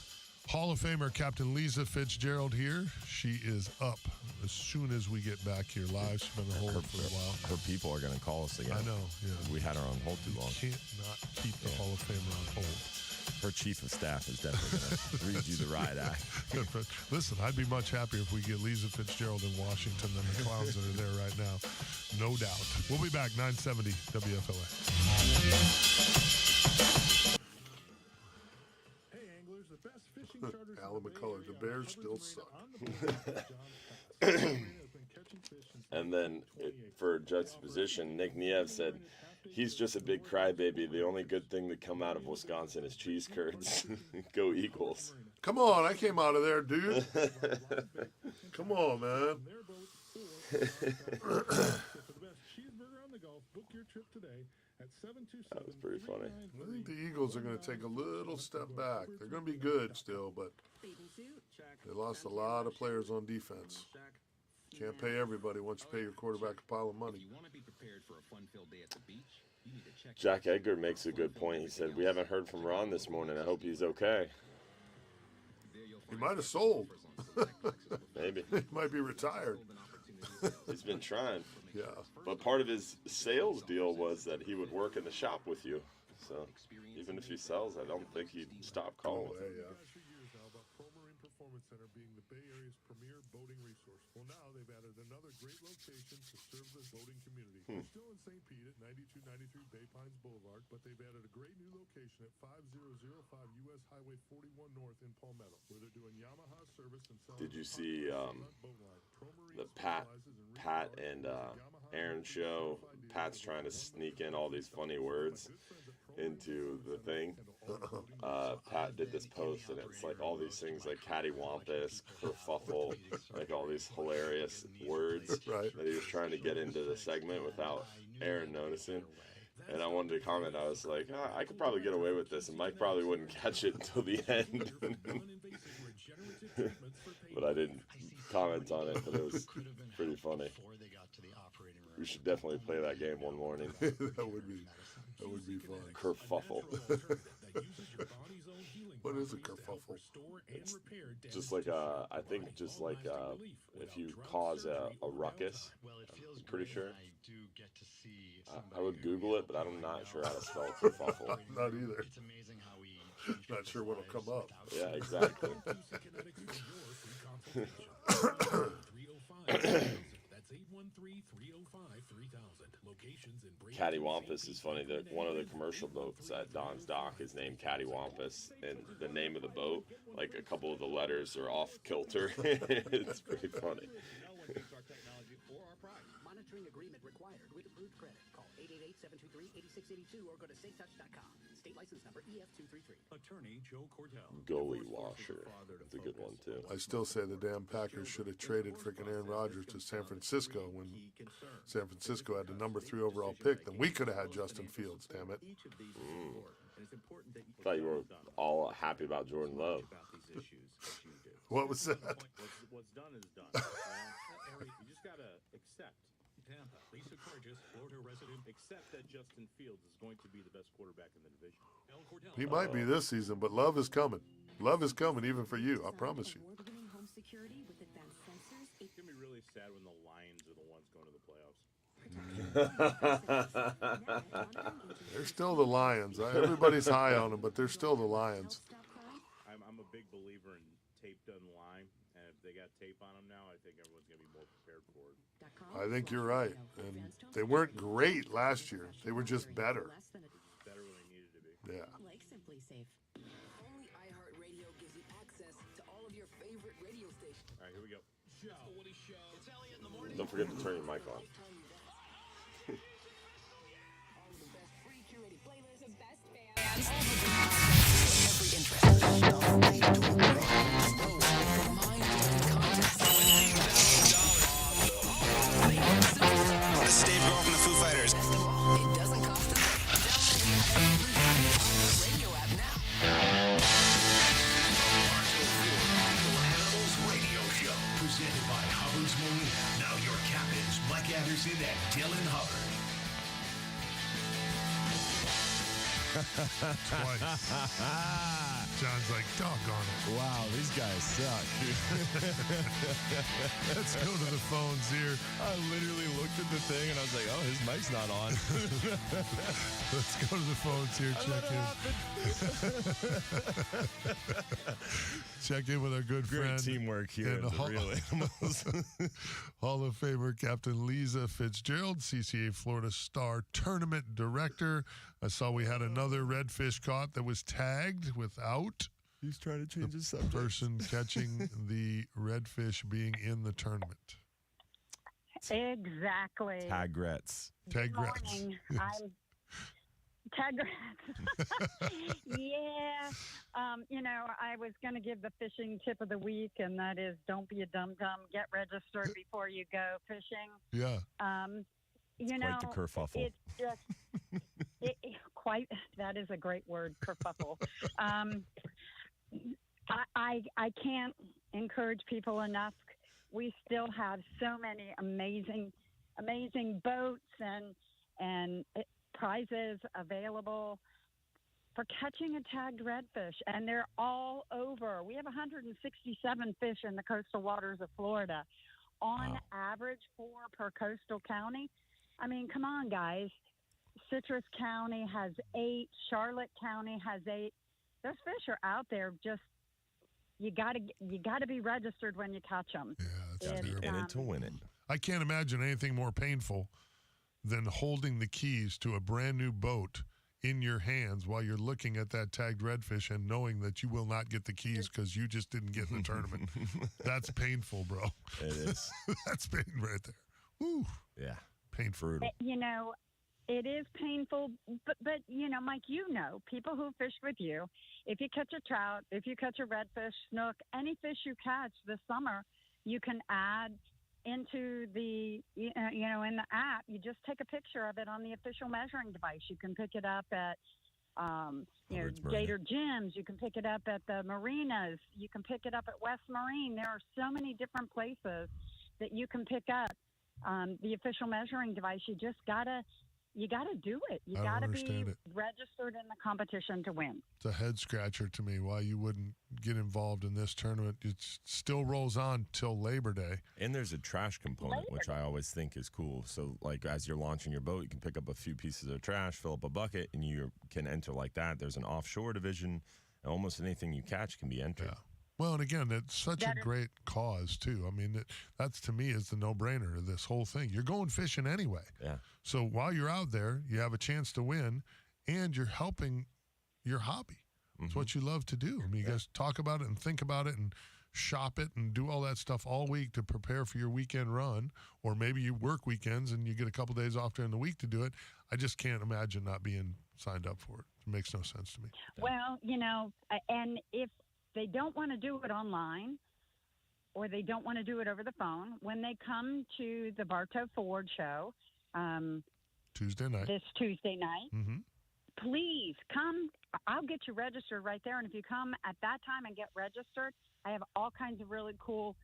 Hall of Famer, Captain Lisa Fitzgerald here. She is up as soon as we get back here live. She's been on hold for a while. Her people are going to call us again. I know, yeah. We had her on hold too long. Can't not keep the Hall of Famer on hold. Her chief of staff is definitely going to read you the riot act. Listen, I'd be much happier if we get Lisa Fitzgerald in Washington than the clowns that are there right now. No doubt. We'll be back, 970 WFLA. Alan McCullough, the Bears still suck. And then for juxtaposition, Nick Niev said, he's just a big crybaby. The only good thing to come out of Wisconsin is cheese curds. Go Eagles. Come on, I came out of there, dude. Come on, man. That was pretty funny. I think the Eagles are going to take a little step back. They're going to be good still, but they lost a lot of players on defense. Can't pay everybody once you pay your quarterback a pile of money. Jack Edgar makes a good point. He said, we haven't heard from Ron this morning. I hope he's okay. He might have sold. Maybe. He might be retired. He's been trying. Yeah. But part of his sales deal was that he would work in the shop with you. So even if he sells, I don't think he'd stop calling. Performance Center being the Bay Area's premier boating resource. Well, now they've added another great location to serve the boating community. They're still in St. Pete at 9293 Bay Pines Boulevard, but they've added a great new location at 5005 U.S. Highway 41 North in Palmetto, where they're doing Yamaha service and selling. Did you see the Pat and Aaron show? Pat's trying to sneak in all these funny words into the thing. Pat did this post, and it's like all these things like cattywampus, kerfuffle, like all these hilarious words that he was trying to get into the segment without Aaron noticing. And I wanted to comment. I was like, I could probably get away with this, and Mike probably wouldn't catch it until the end. But I didn't comment on it, but it was pretty funny. We should definitely play that game one morning. that would be fun. Kerfuffle. What is a kerfuffle? It's just like I think just like if you cause a ruckus. I'm pretty sure. I would Google it, but I'm not sure how to spell kerfuffle. Not either. Not sure what'll come up. Yeah, exactly. Cattywampus is funny. That one of the commercial boats at Don's Dock is named Cattywampus, and the name of the boat, like a couple of the letters are off kilter. It's pretty funny. Monitoring agreement required with approved credit. Call 888-723-8682 or go to safetouch.com. State license number EF233. Attorney Joe Cordell. Goalie washer. It's a good one too. I still say the damn Packers should have traded freaking Aaron Rodgers to San Francisco when San Francisco had the number 3 overall pick. Then we could have had Justin Fields. Damn it. Thought you were all happy about Jordan Love. What was that? What's done is done. You just gotta accept. Tampa, Lisa Cargis, Florida resident, accept that Justin Fields is going to be the best quarterback in the division. He might be this season, but love is coming. Love is coming even for you. I promise you. It's gonna be really sad when the Lions are the ones going to the playoffs. They're still the Lions. Everybody's high on them, but they're still the Lions. I'm a big believer in tape doesn't lie, and if they got tape on them now, I think everyone's gonna be more prepared for it. I think you're right. And they weren't great last year. They were just better. Better when they needed to be. Yeah. Like Simply Safe. Only iHeartRadio gives you access to all of your favorite radio stations. All right, here we go. Don't forget to turn your mic on. This is Dave Grohl from the Foo Fighters. It doesn't cost a thing. Radio app now. Radio Show, presented by Hubbard's Marina. Now your captains, Mike Anderson and Dylan Hubbard. Twice. John's like, doggone it. Wow, these guys suck. Let's go to the phones here. I literally looked at the thing and I was like, oh, his mic's not on. Let's go to the phones here. Check in with our good Great friend. teamwork here and at the Real Animals. Hall of Famer Captain Lisa Fitzgerald, CCA Florida Star Tournament Director. I saw we had another redfish caught that was tagged without. He's trying to change his subject. Person catching the redfish being in the tournament. Exactly. Tagrets. Tagrets. I'm Tagrets. Yeah. I was going to give the fishing tip of the week, and that is don't be a dum-dum. Get registered before you go fishing. Yeah. Quite the kerfuffle. It's just that is a great word, kerfuffle. I can't encourage people enough. We still have so many amazing boats and prizes available for catching a tagged redfish, and they're all over. We have 167 fish in the coastal waters of Florida. On average, 4 per coastal county. I mean, come on, guys. Citrus County has 8. Charlotte County has 8. Those fish are out there. Just you gotta be registered when you catch them. Yeah, that's terrible. In it to win it. I can't imagine anything more painful than holding the keys to a brand new boat in your hands while you're looking at that tagged redfish and knowing that you will not get the keys because you just didn't get in the tournament. That's painful, bro. It is. That's pain right there. Woo. Yeah. Painful. It is painful, but Mike, people who fish with you, if you catch a trout, if you catch a redfish, snook, any fish you catch this summer, you can add into the, in the app. You just take a picture of it on the official measuring device. You can pick it up at, Gator Gyms. You can pick it up at the marinas. You can pick it up at West Marine. There are so many different places that you can pick up the official measuring device. You just gotta do it. You I don't gotta be understand it. registered in the competition to win. It's a head scratcher to me why you wouldn't get involved in this tournament. It still rolls on till Labor Day. And there's a trash component, which I always think is cool. So, like, as you're launching your boat, you can pick up a few pieces of trash, fill up a bucket, and you can enter like that. There's an offshore division, and almost anything you catch can be entered. Yeah. Well, and again, it's such a great cause, too. I mean, that's to me is the no-brainer of this whole thing. You're going fishing anyway. Yeah. So while you're out there, you have a chance to win, and you're helping your hobby. It's what you love to do. I mean, you guys talk about it and think about it and shop it and do all that stuff all week to prepare for your weekend run, or maybe you work weekends and you get a couple days off during the week to do it. I just can't imagine not being signed up for it. It makes no sense to me. Well, and if they don't want to do it online or they don't want to do it over the phone, when they come to the Bartow Ford show Tuesday night, this Tuesday night, please come. I'll get you registered right there. And if you come at that time and get registered, I have all kinds of really cool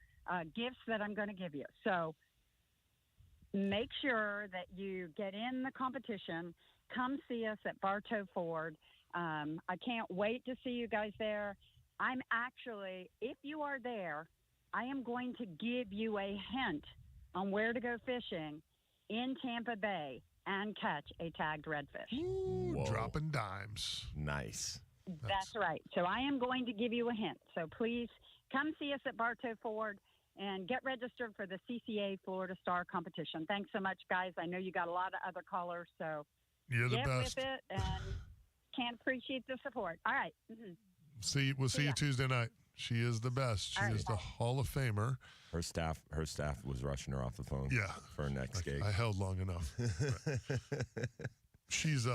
gifts that I'm going to give you. So make sure that you get in the competition. Come see us at Bartow Ford. I can't wait to see you guys there. I'm actually, if you are there, I am going to give you a hint on where to go fishing in Tampa Bay and catch a tagged redfish. Ooh, dropping dimes. Nice. That's right. So I am going to give you a hint. So please come see us at Bartow Ford and get registered for the CCA Florida Star competition. Thanks so much, guys. I know you got a lot of other callers, so you're the get best. with it and can't appreciate the support. All right. We'll see you Tuesday night. She is the best. She is the Hall of Famer. Her staff was rushing her off the phone. Yeah. For her next gig. I held long enough. She's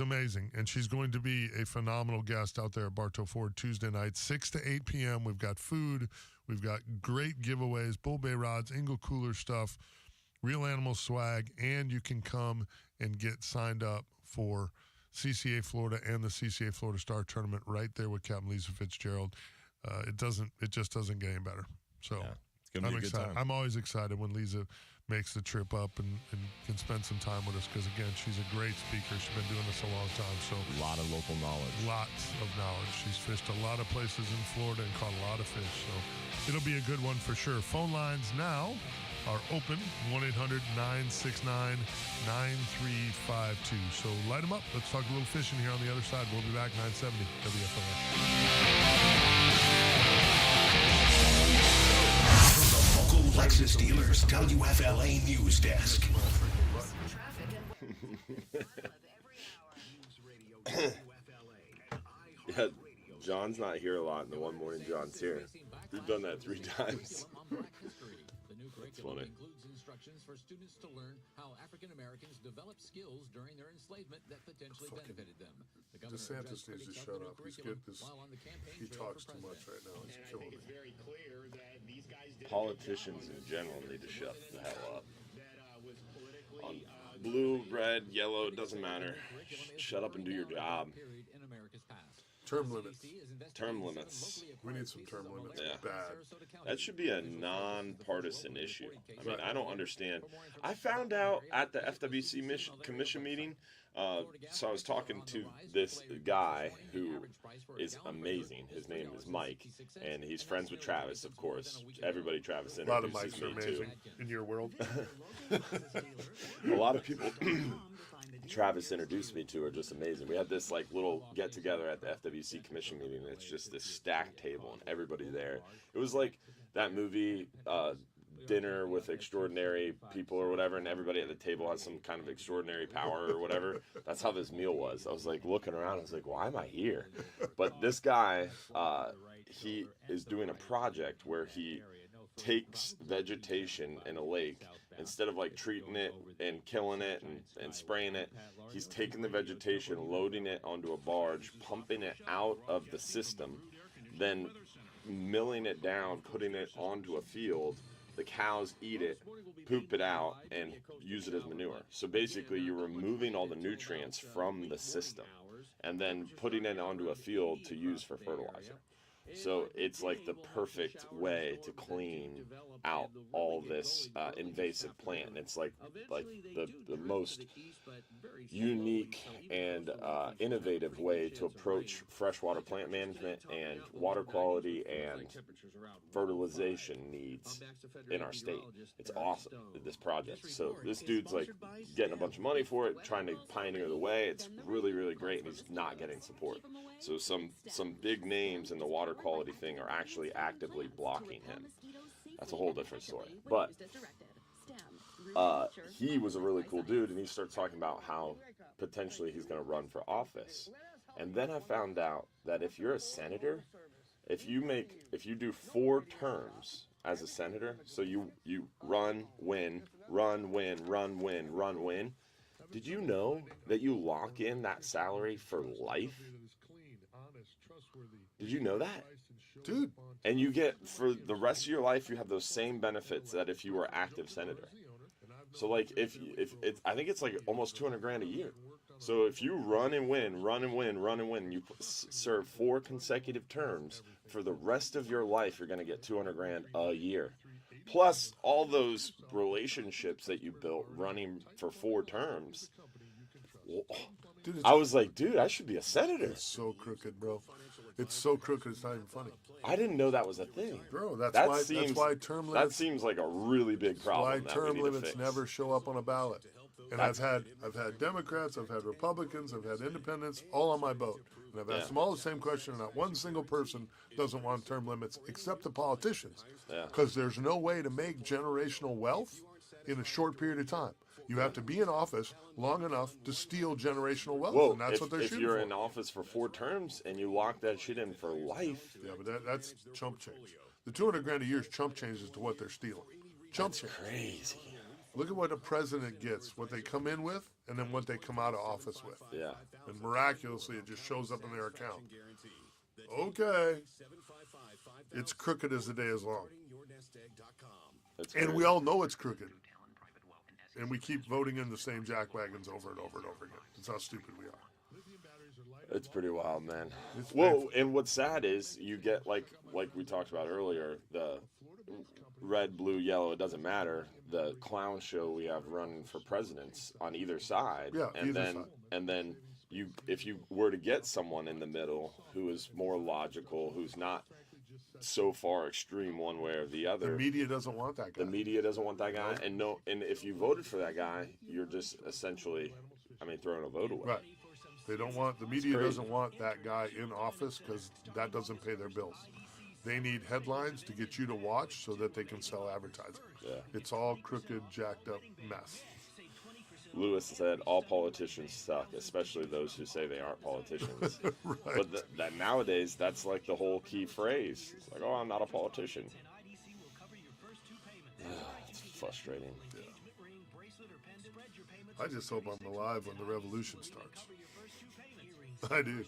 amazing, and she's going to be a phenomenal guest out there at Bartow Ford Tuesday night, 6 to 8 p.m. We've got food. We've got great giveaways, bull bay rods, Ingle cooler stuff, real animal swag, and you can come and get signed up for CCA Florida and the CCA Florida Star Tournament right there with Captain Lisa Fitzgerald. It just doesn't get any better. So it's gonna be a good excited. time. I'm always excited when Lisa makes the trip up and can spend some time with us because, again, she's a great speaker. She's been doing this a long time. So a lot of local knowledge. Lots of knowledge. She's fished a lot of places in Florida and caught a lot of fish. So it'll be a good one for sure. Phone lines now are open, 1-800-969-9352. So light them up. Let's talk a little fishing here on the other side. We'll be back, 970 WFLA. From the local Lexus dealers, WFLA News Desk. Yeah, John's not here a lot, and the one morning John's here. We've done that 3 times. That's funny. Includes instructions for students to learn how African Americans developed skills during their enslavement that potentially benefited them. The governor DeSantis addressed needs to critics shut of the up. new He's curriculum getting this. while on the campaign He trail talks for too much right president. now. He's killing me. Politicians in general need to shut the hell up. On blue, red, yellow, it doesn't matter. Shut up and do your job. Term limits. Term limits. We need some term limits. Yeah. Bad. That should be a non-partisan issue. I mean, I don't understand. I found out at the FWC commission meeting, so I was talking to this guy who is amazing. His name is Mike, and he's friends with Travis, of course. Everybody Travis A lot of introduces mics are me to. amazing in your world. A lot of people Travis introduced me to are just amazing. We had this like little get together at the FWC commission meeting. It's just this stacked table and everybody there. It was like that movie Dinner with Extraordinary People or whatever, and everybody at the table has some kind of extraordinary power or whatever. That's how this meal was. I was like looking around. I was like, why am I here? But this guy, he is doing a project where he takes vegetation in a lake. Instead of like treating it and killing it and spraying it, he's taking the vegetation, loading it onto a barge, pumping it out of the system, then milling it down, putting it onto a field. The cows eat it, poop it out, and use it as manure. So basically, you're removing all the nutrients from the system and then putting it onto a field to use for fertilizer. So it's like the perfect way to clean out all this invasive plant. It's like the most unique and innovative way to approach freshwater plant management and water quality and fertilization needs in our state. It's awesome, this project. So this dude's like getting a bunch of money for it, trying to pioneer the way. It's really, really great, and he's not getting support. So some big names in the water quality thing are actually actively blocking him. That's a whole different story. But he was a really cool dude, and he started talking about how potentially he's going to run for office. And then I found out that if you're a senator, if you do 4 terms as a senator, so you run, win, run, win, run, win, run, win, did you know that you lock in that salary for life? Did you know that? Dude. And you get, for the rest of your life, you have those same benefits that if you were active senator. So like if I think it's like almost $200,000 a year. So if you run and win, run and win, run and win, you serve 4 consecutive terms, for the rest of your life, you're going to get $200,000 a year. Plus all those relationships that you built running for 4 terms. Dude, I was like, dude, I should be a senator. It's so crooked, bro. It's so crooked, it's not even funny. I didn't know that was a thing. Bro, that's seems, why term limits... That seems like a really big problem. Why term limits never show up on a ballot. And I've had Democrats, I've had Republicans, I've had independents, all on my boat. And I've asked them all the same question, and not one single person doesn't want term limits except the politicians. Because there's no way to make generational wealth in a short period of time. You have to be in office long enough to steal generational wealth, and that's what they're shooting for. If you're in office for 4 terms and you lock that shit in for life... Yeah, but that's chump change. The $200,000 a year is chump change as to what they're stealing. Chump change. Crazy. Look at what a president gets, what they come in with, and then what they come out of office with. Yeah. And miraculously, it just shows up in their account. Okay. It's crooked as the day is long. And we all know it's crooked. And we keep voting in the same jackwagons over and over and over again. That's how stupid we are. It's pretty wild, man. It's Well, painful. and what's sad is you get, like we talked about earlier, the red, blue, yellow, it doesn't matter. The clown show we have running for presidents on either side. Yeah, and either then side. and then if you were to get someone in the middle who is more logical, who's not so far extreme one way or the other. The media doesn't want that guy. The media doesn't want that guy, and if you voted for that guy, you're just essentially, throwing a vote away. Right. They don't want, the media doesn't want that guy in office because that doesn't pay their bills. They need headlines to get you to watch so that they can sell advertising. Yeah. It's all crooked, jacked up mess. Lewis said all politicians suck, especially those who say they aren't politicians. Right. But that nowadays, that's like the whole key phrase. It's like, oh, I'm not a politician. It's frustrating. Yeah. I just hope I'm alive when the revolution starts. I do.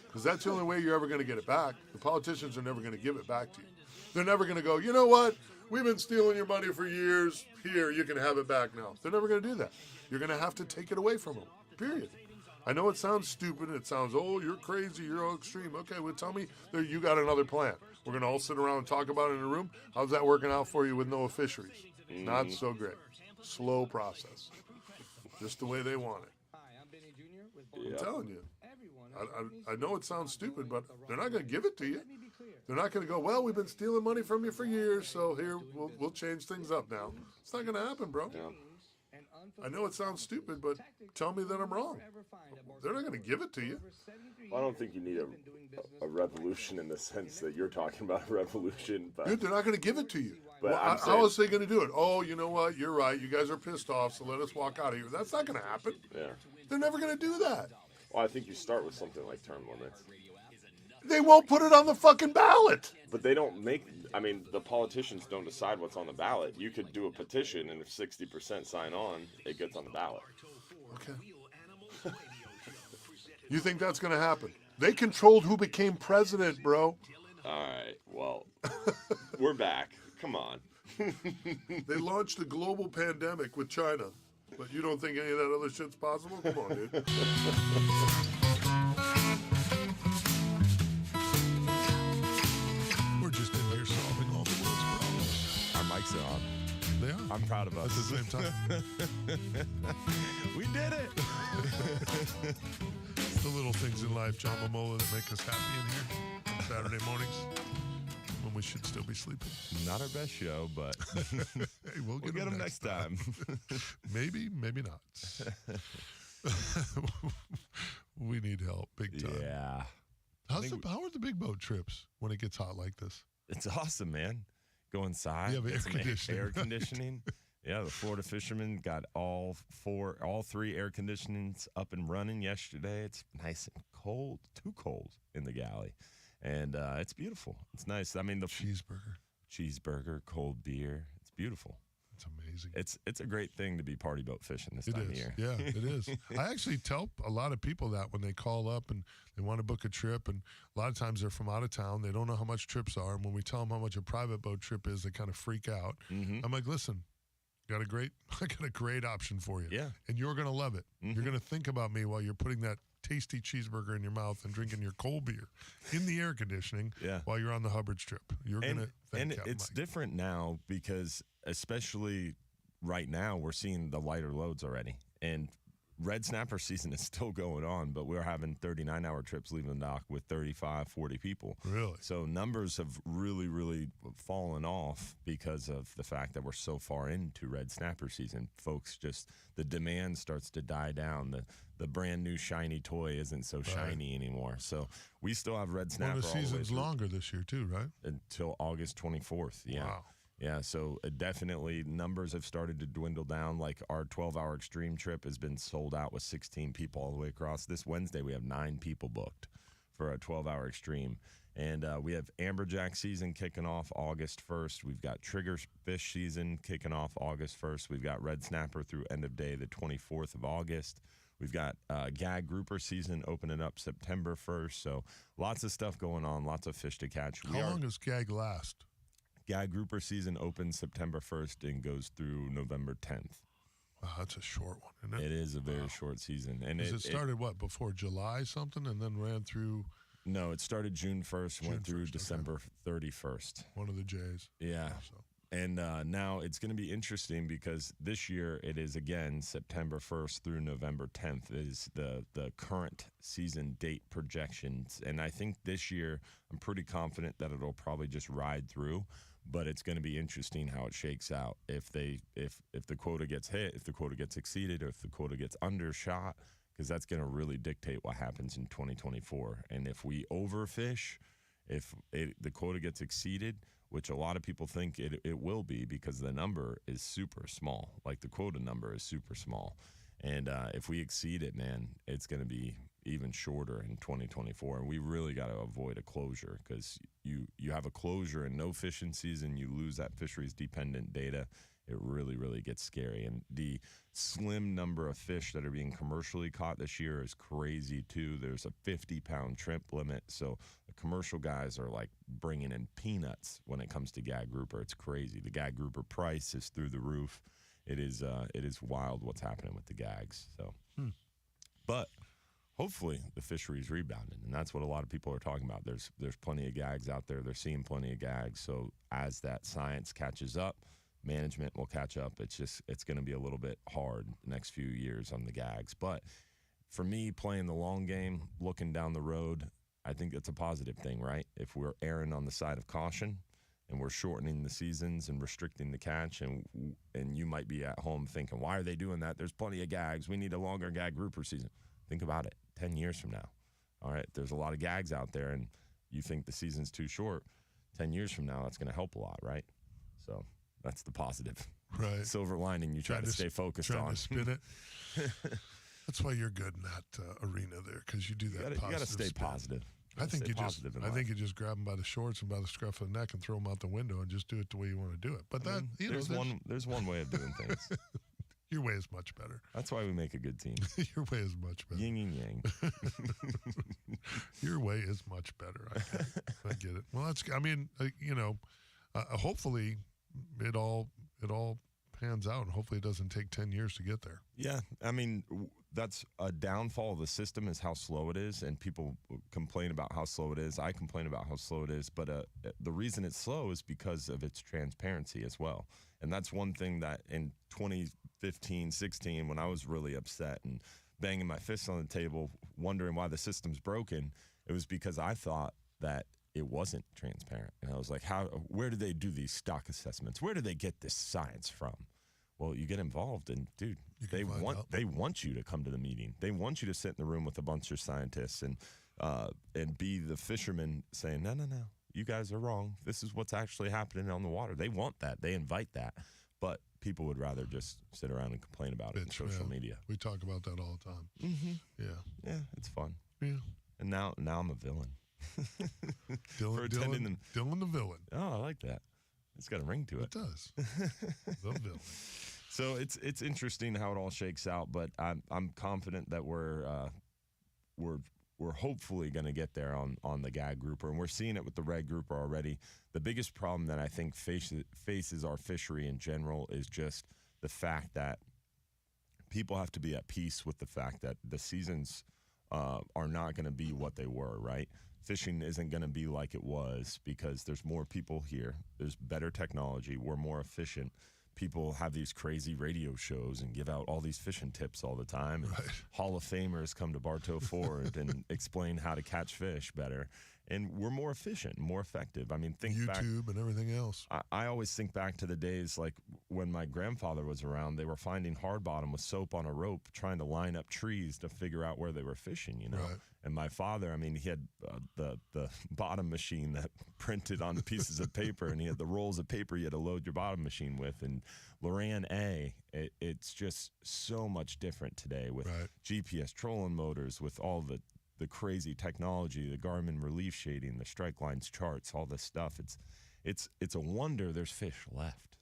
Because that's the only way you're ever going to get it back. The politicians are never going to give it back to you. They're never going to go, you know what? We've been stealing your money for years. Here, you can have it back now. They're never going to do that. You're going to have to take it away from them, period. I know it sounds stupid. It sounds, oh, you're crazy. You're all extreme. Okay, well, tell me that you got another plan. We're going to all sit around and talk about it in a room. How's that working out for you with no fisheries? Not so great. Slow process. Just the way they want it. I'm telling you. I know it sounds stupid, but they're not going to give it to you. They're not going to go, well, we've been stealing money from you for years, so here, we'll change things up now. It's not going to happen, bro. Yeah. I know it sounds stupid, but tell me that I'm wrong. They're not going to give it to you. Well, I don't think you need a revolution in the sense that you're talking about a revolution. But Dude, they're not going to give it to you. But Well, how else are they going to do it? Oh, you know what? You're right. You guys are pissed off, so let us walk out of here. That's not going to happen. Yeah. They're never going to do that. Well, I think you start with something like term limits. They won't put it on the fucking ballot. But they don't make, the politicians don't decide what's on the ballot. You could do a petition, and if 60% sign on, it gets on the ballot. Okay. You think that's going to happen? They controlled who became president, bro. All right, well, we're back. Come on. They launched a global pandemic with China, but you don't think any of that other shit's possible? Come on, dude. proud of us. at the same time. We did it. It's the little things in life, John Momola, that make us happy in here on Saturday mornings when we should still be sleeping. Not our best show, but hey, we'll get them next time. Maybe not. We need help big time. Yeah. How are the big boat trips when it gets hot like this? It's awesome, man. Go inside. You have get air some conditioning, Air right? conditioning. Yeah, the Florida fishermen got all three air conditionings up and running yesterday. It's nice and cold, too cold in the galley. And it's beautiful. It's nice. I mean, the cheeseburger, cold beer. It's beautiful. It's amazing. It's a great thing to be party boat fishing this time of year. Yeah, it is. I actually tell a lot of people that when they call up and they want to book a trip, and a lot of times they're from out of town. They don't know how much trips are. And when we tell them how much a private boat trip is, they kind of freak out. Mm-hmm. I'm like, listen, I got a great option for you. Yeah. And you're going to love it. Mm-hmm. You're going to think about me while you're putting that tasty cheeseburger in your mouth and drinking your cold beer in the air conditioning while you're on the Hubbard trip. You're going to thank Captain it's Mike. different now because especially right now we're seeing the lighter loads already. And red snapper season is still going on, but we're having 39-hour trips leaving the dock with 35, 40 people. Really? So numbers have really, really fallen off because of the fact that we're so far into red snapper season. Folks the demand starts to die down. The brand new shiny toy isn't so shiny anymore. So we still have red snapper Well, the all the way season's through longer this year too, right? until August 24th. Yeah. Wow. Yeah, so definitely numbers have started to dwindle down. Like our 12-hour extreme trip has been sold out with 16 people all the way across. This Wednesday we have 9 people booked for a 12-hour extreme. And we have amberjack season kicking off August 1st. We've got triggerfish season kicking off August 1st. We've got red snapper through end of day the 24th of August. We've got gag grouper season opening up September 1st. So lots of stuff going on, lots of fish to catch. How long does gag last? Gag grouper season opens September 1st and goes through November 10th. Wow, that's a short one, isn't it? It is a very short season. And it started, before July something and then ran through? No, it started June 1st, went through December 31st. One of the J's. Yeah. And now it's going to be interesting because this year it is, again, September 1st through November 10th is the current season date projections. And I think this year I'm pretty confident that it'll probably just ride through. But it's going to be interesting how it shakes out. If the quota gets hit, if the quota gets exceeded, or if the quota gets undershot, because that's going to really dictate what happens in 2024. And if we overfish, if the quota gets exceeded, which a lot of people think it will be because the number is super small, like the quota number is super small. And if we exceed it, man, it's going to be even shorter in 2024. And we really got to avoid a closure because you have a closure and no fishing season, you lose that fisheries dependent data. It really, really gets scary. And the slim number of fish that are being commercially caught this year is crazy too. There's a 50-pound shrimp limit. So the commercial guys are like bringing in peanuts when it comes to gag grouper. It's crazy. The gag grouper price is through the roof. It is wild what's happening with the gags. So, but hopefully the fishery's rebounding, and that's what a lot of people are talking about. There's plenty of gags out there. They're seeing plenty of gags. So as that science catches up, management will catch up. It's going to be a little bit hard the next few years on the gags. But for me, playing the long game, looking down the road, I think that's a positive thing, right? If we're erring on the side of caution and we're shortening the seasons and restricting the catch, and you might be at home thinking, why are they doing that? There's plenty of gags. We need a longer gag grouper season. Think about it. 10 years from now, all right, there's a lot of gags out there, and you think the season's too short. 10 years from now, that's going to help a lot, right? So that's the positive. Right. Silver lining you try to stay focused on. Trying to spin it. That's why you're good in that arena there, because you do that positive. You got to stay spin. positive. I think you just grab them by the shorts and by the scruff of the neck and throw them out the window and just do it the way you want to do it. But there's one way of doing things. Your way is much better. That's why we make a good team. Your way is much better. Yin and yang. Your way is much better. I get it. Well, hopefully it all pans out, and hopefully it doesn't take 10 years to get there. Yeah, I mean, that's a downfall of the system is how slow it is, and people complain about how slow it is. I complain about how slow it is, but the reason it's slow is because of its transparency as well. And that's one thing that in 2015, 16, when I was really upset and banging my fists on the table, wondering why the system's broken, it was because I thought that it wasn't transparent. And I was like, where do they do these stock assessments? Where do they get this science from? Well, you get involved, and dude, they want you to come to the meeting. They want you to sit in the room with a bunch of scientists and be the fisherman saying, no, you guys are wrong. This is what's actually happening on the water. They want that. They invite that. But people would rather just sit around and complain about it on social media. We talk about that all the time. Mm-hmm. Yeah, it's fun. Yeah, and now I'm a villain. Dylan the villain. Oh, I like that. It's got a ring to it. It does. The villain. So it's interesting how it all shakes out, but I'm confident that we're hopefully going to get there on the gag grouper, and we're seeing it with the red grouper already. The biggest problem that I think faces our fishery in general is just the fact that people have to be at peace with the fact that the seasons are not going to be what they were, right? Fishing isn't going to be like it was because there's more people here. There's better technology. We're more efficient. People have these crazy radio shows and give out all these fishing tips all the time. And Hall of Famers come to Bartow Ford and explain how to catch fish better. And we're more efficient, more effective. I mean, think back. YouTube and everything else. I always think back to the days like when my grandfather was around, they were finding hard bottom with soap on a rope, trying to line up trees to figure out where they were fishing, you know. Right. And my father, I mean, he had the bottom machine that printed on pieces of paper, and he had the rolls of paper you had to load your bottom machine with. And Loran A, it's just so much different today with GPS trolling motors, with all the crazy technology, the Garmin relief shading, the strike lines charts, all this stuff. It's a wonder there's fish left.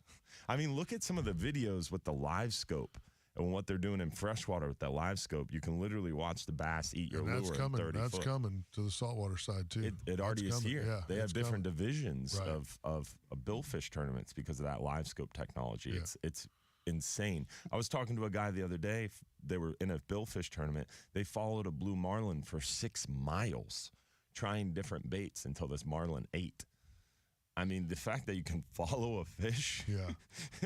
I mean, look at some of the videos with the live scope and what they're doing in freshwater with that live scope. You can literally watch the bass eat your lure in 30 That's foot. coming to the saltwater side too. It already is here. Yeah, they have different divisions Right. of billfish tournaments because of that live scope technology. Yeah. It's insane. I was talking to a guy the other day. They were in a billfish tournament. They followed a blue marlin for 6 miles, trying different baits until this marlin ate. I mean, the fact that you can follow a fish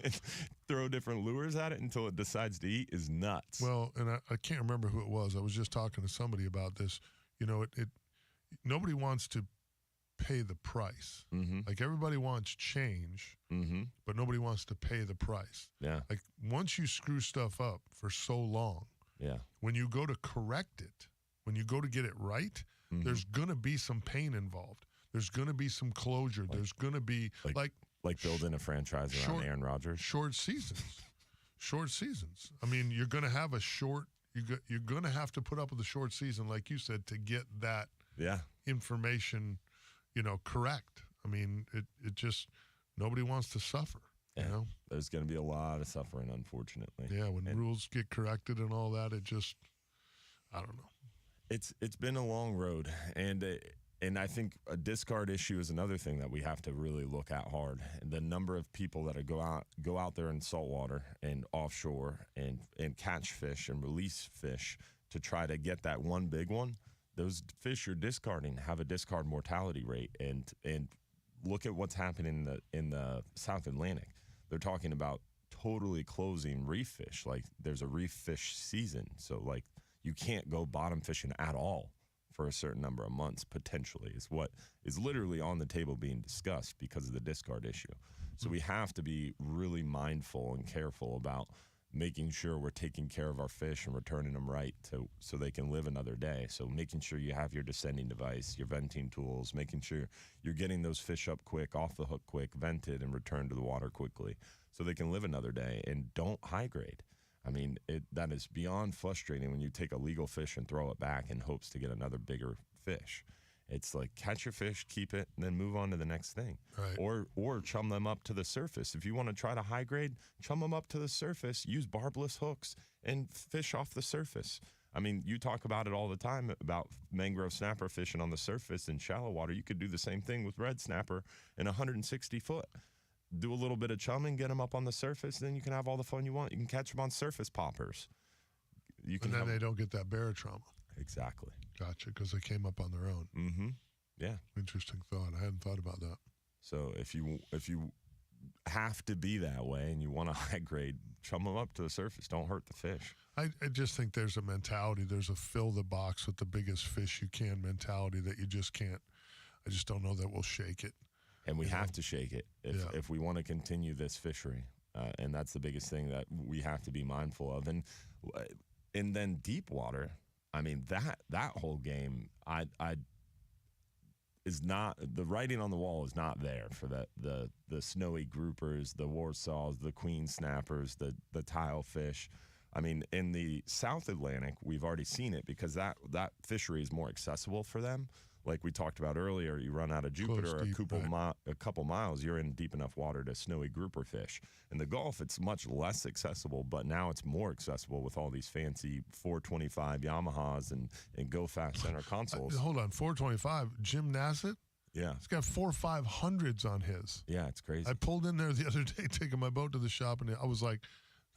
and throw different lures at it until it decides to eat is nuts. Well, and I can't remember who it was. I was just talking to somebody about this. You know, it nobody wants to pay the price. Mm-hmm. Like everybody wants change, but nobody wants to pay the price. Yeah. Like once you screw stuff up for so long, when you go to correct it, when you go to get it right, there's going to be some pain involved. There's going to be some closure. There's going to be like building a franchise around Aaron Rodgers. Short seasons. I mean, you're going to have you're going to have to put up with a short season, like you said, to get that information, correct. I mean, it just, nobody wants to suffer, you know? There's going to be a lot of suffering, unfortunately. Yeah, when rules get corrected and all that, it just, I don't know. It's been a long road, and I think a discard issue is another thing that we have to really look at hard. And the number of people that go out there in saltwater and offshore and catch fish and release fish to try to get that one big one. Those fish you're discarding have a discard mortality rate, and look at what's happening in the South Atlantic. They're talking about totally closing reef fish. Like there's a reef fish season, so like you can't go bottom fishing at all for a certain number of months, potentially, is what is literally on the table being discussed because of the discard issue. So we have to be really mindful and careful about making sure we're taking care of our fish and returning them right so they can live another day. So making sure you have your descending device, your venting tools, making sure you're getting those fish up quick, off the hook quick, vented, and returned to the water quickly so they can live another day. And don't high grade. I mean, that is beyond frustrating when you take a legal fish and throw it back in hopes to get another bigger fish. It's like catch your fish, keep it, and then move on to the next thing. Right. Or chum them up to the surface. If you want to try to high grade, chum them up to the surface, use barbless hooks, and fish off the surface. I mean, you talk about it all the time about mangrove snapper fishing on the surface in shallow water. You could do the same thing with red snapper in 160 foot. Do a little bit of chumming, get them up on the surface, then you can have all the fun you want. You can catch them on surface poppers. you can. And then have, they don't get that barotrauma. Exactly. Gotcha, because they came up on their own. Mm-hmm. Yeah. Interesting thought. I hadn't thought about that. So if you have to be that way and you want a high grade, chum them up to the surface. Don't hurt the fish. I just think there's a mentality. There's a fill the box with the biggest fish you can mentality that you just can't. I just don't know that we'll shake it. And we have to shake it if we want to continue this fishery. And that's the biggest thing that we have to be mindful of. And then deep water, I mean, that whole game, is not, the writing on the wall is not there for the snowy groupers, the warsaws, the queen snappers, the tile fish. I mean, in the South Atlantic, we've already seen it because that fishery is more accessible for them. Like we talked about earlier, you run out of Jupiter a couple miles, you're in deep enough water to snowy grouper fish. In the Gulf, it's much less accessible, but now it's more accessible with all these fancy 425 Yamahas and Go Fast Center consoles. Hold on, 425. Jim Nassett? Yeah. He's got 4 500s on his. Yeah, it's crazy. I pulled in there the other day taking my boat to the shop, and I was like,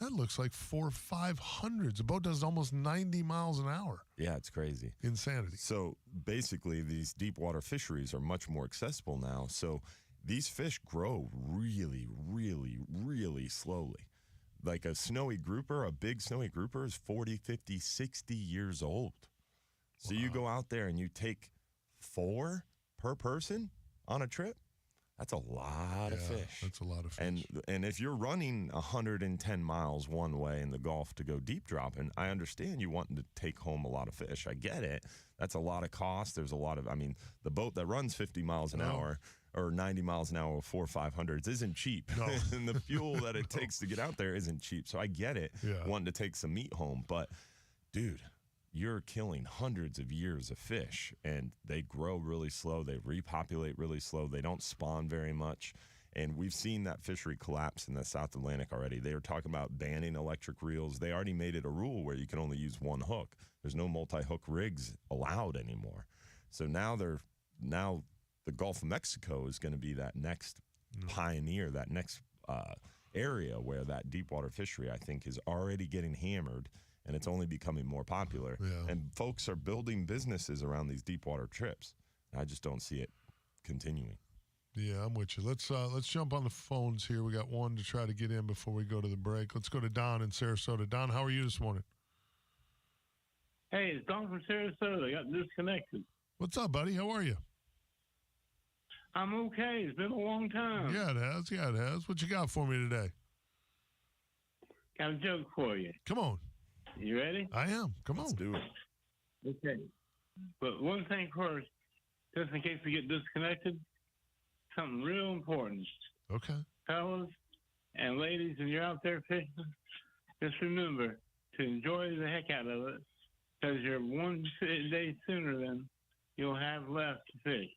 that looks like 4 500s. The boat does almost 90 miles an hour. Yeah, it's crazy. Insanity. So basically, these deep water fisheries are much more accessible now. So these fish grow really, really, really slowly. Like a snowy grouper, a big snowy grouper is 40, 50, 60 years old. So you go out there and you take 4 per person on a trip. That's a lot of fish. That's a lot of fish. And if you're running 110 miles one way in the Gulf to go deep dropping, I understand you wanting to take home a lot of fish. I get it. That's a lot of cost. There's a lot of, I mean, the boat that runs 50 miles an hour or 90 miles an hour with 4 500s isn't cheap. No. And the fuel that it takes to get out there isn't cheap. So I get it, wanting to take some meat home. But, dude, you're killing hundreds of years of fish, and they grow really slow. They repopulate really slow. They don't spawn very much. And we've seen that fishery collapse in the South Atlantic already. They were talking about banning electric reels. They already made it a rule where you can only use one hook. There's no multi-hook rigs allowed anymore. So now the Gulf of Mexico is going to be that next pioneer, that next area where that deep water fishery, I think, is already getting hammered. And it's only becoming more popular. Yeah. And folks are building businesses around these deep water trips. I just don't see it continuing. Yeah, I'm with you. Let's jump on the phones here. We got one to try to get in before we go to the break. Let's go to Don in Sarasota. Don, how are you this morning? Hey, it's Don from Sarasota. I got disconnected. What's up, buddy? How are you? I'm okay. It's been a long time. Yeah, it has. Yeah, it has. What you got for me today? Got a joke for you. Come on. You ready? I am. Come on. Let's do it. Okay. But one thing first, just in case we get disconnected, something real important. Okay. Fellas and ladies, when you're out there fishing, just remember to enjoy the heck out of it, because you're one day sooner than you'll have left to fish.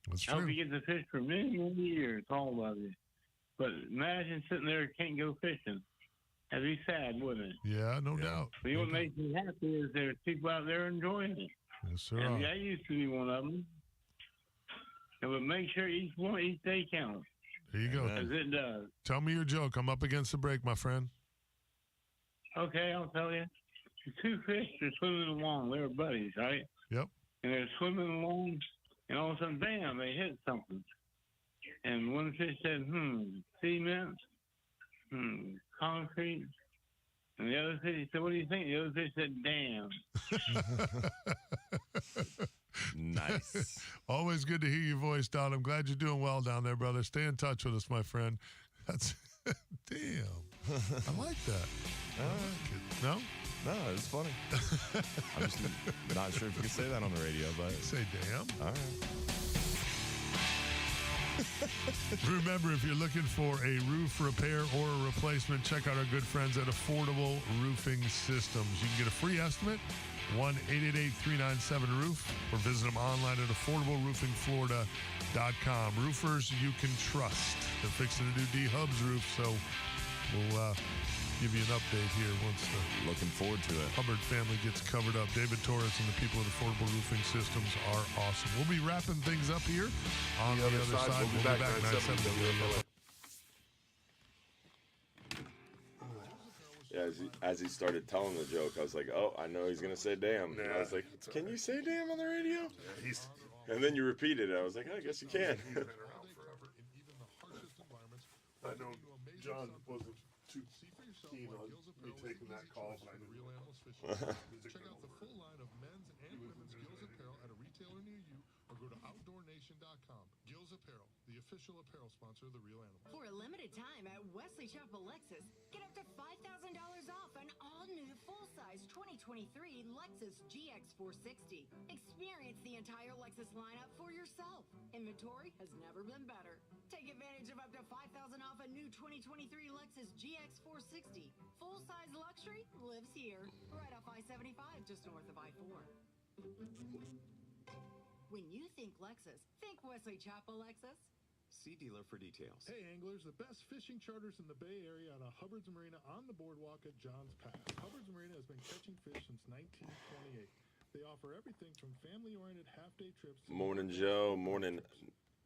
That's I hope true. you get to fish for many, many years, all of you. But imagine sitting there and can't go fishing. That'd be sad, wouldn't it? Yeah, no doubt. But what makes me happy is there's people out there enjoying it. Yes, sir. And I used to be one of them. But make sure each day counts. There you go. Because it does. Tell me your joke. I'm up against the break, my friend. Okay, I'll tell you. The 2 fish are swimming along. They were buddies, right? Yep. And they're swimming along, and all of a sudden, bam, they hit something. And one fish said, cement, concrete. And the other fish said, what do you think? The other fish said, damn. Nice. Always good to hear your voice, Don. I'm glad you're doing well down there, brother. Stay in touch with us, my friend. That's damn. I like that. I like it. No? No, it's funny. I'm just not sure if you can say that on the radio, but say damn. All right. Remember, if you're looking for a roof repair or a replacement, check out our good friends at Affordable Roofing Systems. You can get a free estimate, 1-888-397-ROOF, or visit them online at affordableroofingflorida.com. Roofers you can trust. They're fixing a new D-Hubs roof, so we'll give you an update here once the looking forward to it. Hubbard family gets covered up. David Torres and the people at Affordable Roofing Systems are awesome. We'll be wrapping things up here on the other side. We'll be back 9/7 WFLA. Yeah, as he started telling the joke, I was like, oh, I know he's gonna say damn. And I was like, can you say damn on the radio? And then you repeated it. I was like, I guess you can. I know John wasn't too keen on me taking that call, but I knew. Check out the full line of men's and women's Gills apparel at a retailer near you, or go to OutdoorNation.com. Gills Apparel, the official apparel sponsor of the Real Animal. For a limited time at Wesley Chapel Lexus, get up to $5,000 off an all-new full-size 2023 Lexus GX 460. Experience the entire Lexus lineup for yourself. Inventory has never been better. Take advantage of up to $5,000 off a new 2023 Lexus GX 460. Full-size luxury lives here, right off I-75, just north of I-4. When you think Lexus, think Wesley Chapel Lexus. See dealer for details. Hey anglers, the best fishing charters in the Bay Area out of Hubbard's Marina on the boardwalk at Johns Pass. Hubbard's Marina has been catching fish since 1928. They offer everything from family-oriented half-day trips to Morning, Joe. Morning,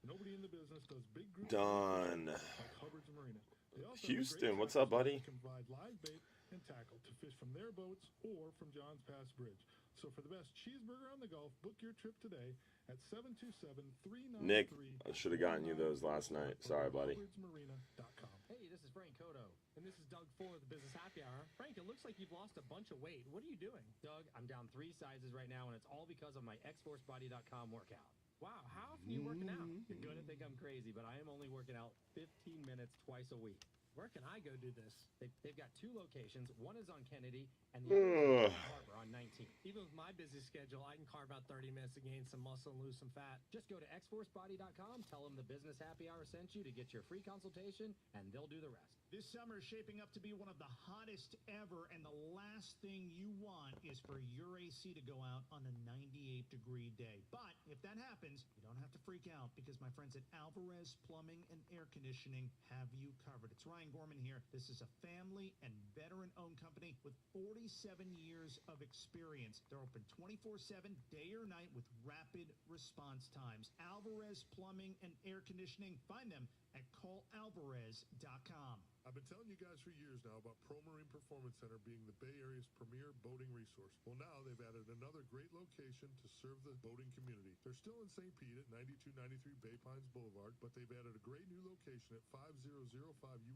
nobody in the business does big group Don. like Hubbard's Marina. They also have a Houston, great what's up, buddy? Can provide live bait and tackle to fish from their boats or from Johns Pass Bridge. So for the best cheeseburger on the Gulf, book your trip today at 727-393. Nick, I should have gotten you those last night. Sorry, buddy. Hey, this is Frank Cotto, and this is Doug Ford, the Business Happy Hour. Frank, it looks like you've lost a bunch of weight. What are you doing? Doug, I'm down 3 sizes right now, and it's all because of my xforcebody.com workout. Wow, how often are you working out? You're going to think I'm crazy, but I am only working out 15 minutes twice a week. Where can I go do this? They've got 2 locations. One is on Kennedy, and the other is on Harbor on 19. Even with my busy schedule, I can carve out 30 minutes to gain some muscle and lose some fat. Just go to xforcebody.com, tell them the Business Happy Hour sent you to get your free consultation, and they'll do the rest. This summer is shaping up to be one of the hottest ever, and the last thing you want is for your AC to go out on a 98-degree day. But if that happens, you don't have to freak out, because my friends at Alvarez Plumbing and Air Conditioning have you covered. It's Ryan Gorman here. This is a family and veteran-owned company with 47 years of experience. They're open 24/7, day or night, with rapid response times. Alvarez Plumbing and Air Conditioning. Find them at callalvarez.com. I've been telling you guys for years now about Pro Marine Performance Center being the Bay Area's premier boating resource. Well, now they've added another great location to serve the boating community. They're still in St. Pete at 9293 Bay Pines Boulevard, but they've added a great new location at 5005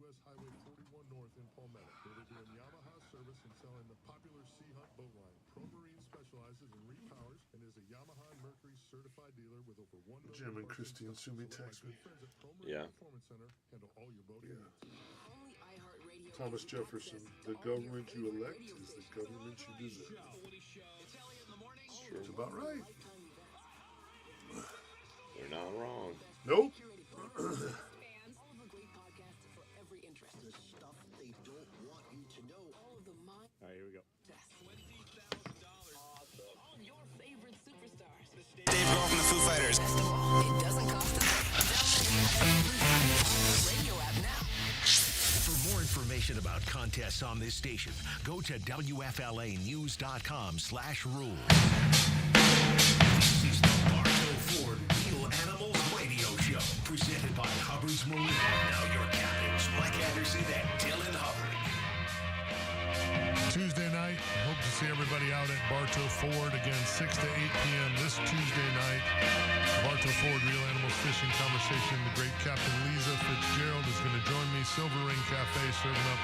US Highway 41 North in Palmetto, where they're doing Yamaha service and selling the popular Sea Hunt boat line. Pro Marine specializes in repowers and is a Yamaha and Mercury certified dealer with over 1 million. Jim and Christine Sumi text me. Yeah. Performance Center handle all your boating needs. Thomas Jefferson, the government you elect is the government you deserve. That's about right. You're not wrong. Nope. All right, here we go. Dave Grohl from the Foo Fighters. It doesn't cost a thing. Download the radio app now. For more information about contests on this station, go to WFLAnews.com/rules. This is the Bartow Ford Real Animals Radio Show, presented by Hubbard's Marina. Now your captains, Mike Anderson and Dylan Hubbard. Tuesday night, hope to see everybody out at Bartow Ford again, 6 to 8 p.m. this Tuesday night. Bartow Ford Real Animals Fishing Conversation. The great Captain Lisa Fitzgerald is going to join me. Silver Ring Cafe serving up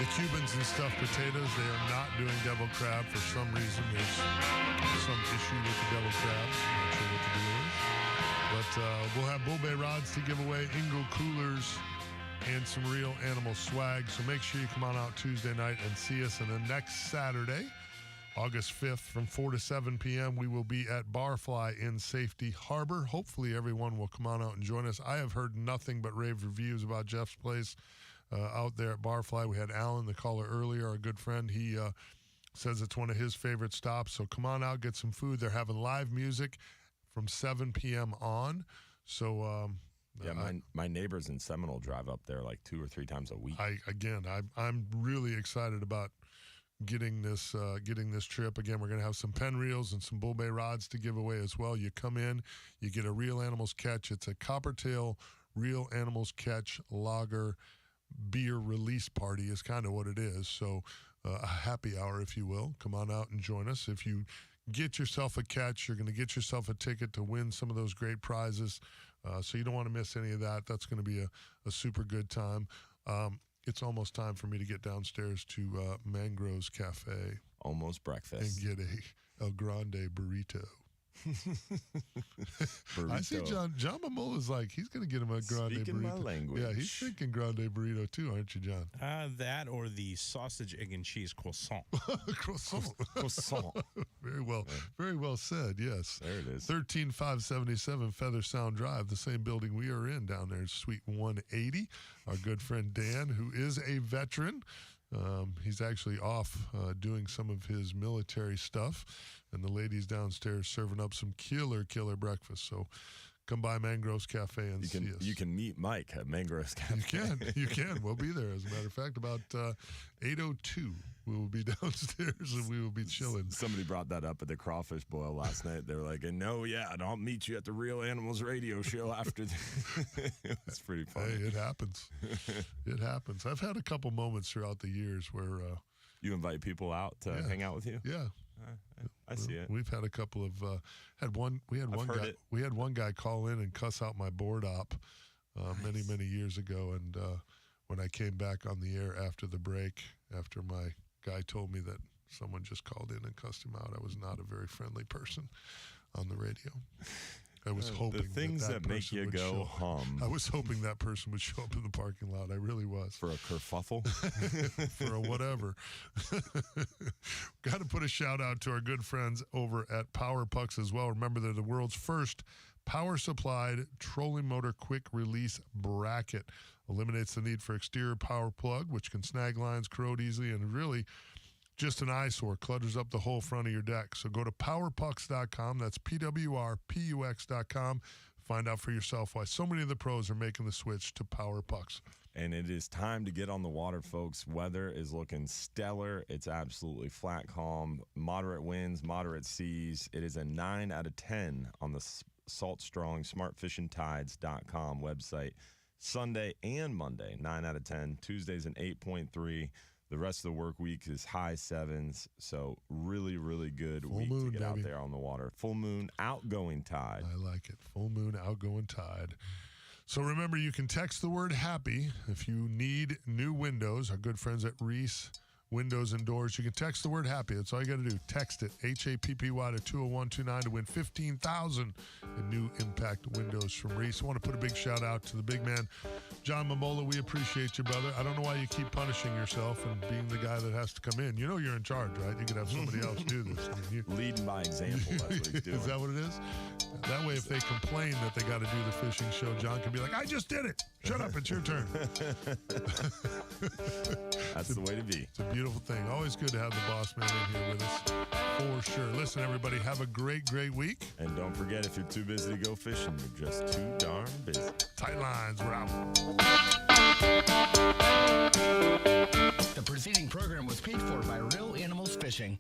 the Cubans and stuffed potatoes. They are not doing devil crab for some reason. There's some issue with the devil crabs. I'm not sure what the deal is. But we'll have Bull Bay rods to give away, Ingle coolers, and some Real Animal swag. So make sure you come on out Tuesday night and see us. And then next Saturday, August 5th, from 4 to 7 p.m., we will be at Barfly in Safety Harbor. Hopefully everyone will come on out and join us. I have heard nothing but rave reviews about Jeff's place out there at Barfly. We had Alan, the caller earlier, our good friend. He says it's one of his favorite stops. So come on out, get some food. They're having live music from 7 p.m. on. So... yeah, my neighbors in Seminole drive up there like 2 or 3 times a week. I'm really excited about getting this trip. Again, we're going to have some pen reels and some Bull Bay rods to give away as well. You come in, you get a Real Animals Catch. It's a Coppertail Real Animals Catch lager beer release party is kind of what it is. So a happy hour, if you will. Come on out and join us. If you get yourself a catch, you're going to get yourself a ticket to win some of those great prizes. So you don't want to miss any of that. That's going to be a super good time. It's almost time for me to get downstairs to Mangrove's Cafe. Almost breakfast. And get a El Grande burrito. I see John Mamola's like, he's going to get him a grande Speaking burrito. my language. Yeah, he's thinking grande burrito too, aren't you, John? That or the sausage, egg, and cheese croissant. Croissant. Croissant. Very well said, yes. There it is. 13577 Feather Sound Drive, the same building we are in down there, Suite 180. Our good friend Dan, who is a veteran, he's actually off doing some of his military stuff, and the ladies downstairs serving up some killer breakfast. So come by Mangrove's Cafe and see us. You can meet Mike at Mangrove's Cafe. You can. We'll be there. As a matter of fact, about 8:02, we will be downstairs and we will be chilling. Somebody brought that up at the crawfish boil last night. They were like, and I'll meet you at the Real Animals radio show after. It's pretty funny. Hey, it happens. It happens. I've had a couple moments throughout the years where you invite people out to hang out with you. Yeah. I see it. We've had a couple of we had one guy call in and cuss out my board op many years ago, and when I came back on the air after the break, after my guy told me that someone just called in and cussed him out, I was not a very friendly person on the radio. I was hoping the things that make you go hum. I was hoping that person would show up in the parking lot. I really was. For a kerfuffle? For a whatever. Got to put a shout out to our good friends over at Power Pucks as well. Remember, they're the world's first power-supplied trolling motor quick release bracket. Eliminates the need for exterior power plug, which can snag lines, corrode easily, and really just an eyesore, clutters up the whole front of your deck. So go to powerpucks.com. That's PWRPUX.com. Find out for yourself why so many of the pros are making the switch to Power Pucks. And it is time to get on the water, folks. Weather is looking stellar. It's absolutely flat, calm, moderate winds, moderate seas. It is a 9 out of 10 on the Salt Strong SmartFishingTides.com website. Sunday and Monday, 9 out of 10. Tuesday's an 8.3. The rest of the work week is high 7s, so really good week to get out there on the water. Full moon, outgoing tide. I like it. Full moon, outgoing tide. So remember, you can text the word HAPPY if you need new windows. Our good friends at Reese Windows and Doors. You can text the word HAPPY. That's all you got to do. Text it, HAPPY to 20129 to win $15,000 in new impact windows from Reese. I want to put a big shout out to the big man, John Mamola. We appreciate you, brother. I don't know why you keep punishing yourself and being the guy that has to come in. You know you're in charge, right? You could have somebody else do this. I mean, leading by example. That's what he's doing. Is that what it is? That way, if they complain that they got to do the fishing show, John can be like, I just did it. Shut up. It's your turn. That's the way to be. It's a beautiful thing. Always good to have the boss man in here with us, for sure. Listen, everybody, have a great week. And don't forget, if you're too busy to go fishing, you're just too darn busy. Tight lines, we're out. The preceding program was paid for by Real Animals Fishing.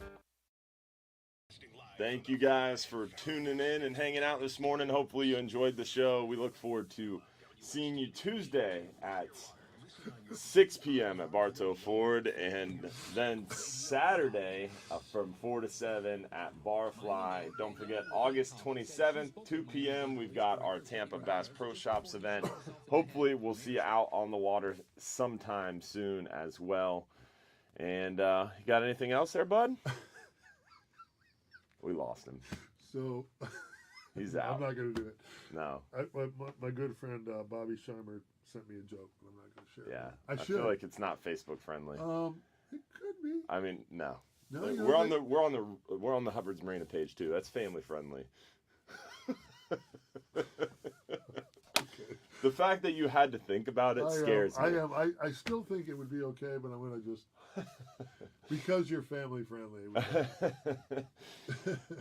Thank you guys for tuning in and hanging out this morning. Hopefully you enjoyed the show. We look forward to seeing you Tuesday at 6 p.m. at Bartow Ford, and then Saturday from 4 to 7 at Barfly. Don't forget, August 27th, 2 p.m., we've got our Tampa Bass Pro Shops event. Hopefully we'll see you out on the water sometime soon as well. And you got anything else there, bud? We lost him. So he's out. I'm not going to do it. No. My good friend Bobby Scheimer sent me a joke, but I'm not going to share it. Yeah. I feel like it's not Facebook friendly. It could be. I mean, no. No, Like, you we're know, on the Hubbard's Marina page too. That's family friendly. The fact that you had to think about it scares me. I still think it would be okay, but I'm going to just because you're family friendly.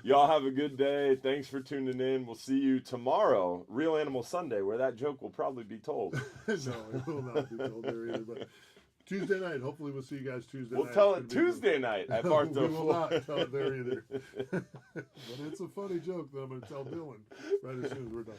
Y'all have a good day. Thanks for tuning in. We'll see you tomorrow, Real Animal Sunday, where that joke will probably be told. No, it will not be told there either. But Tuesday night, hopefully we'll see you guys Tuesday night. We'll tell it Tuesday night at Bartow. We will not tell it there either. But it's a funny joke that I'm going to tell Dylan right as soon as we're done.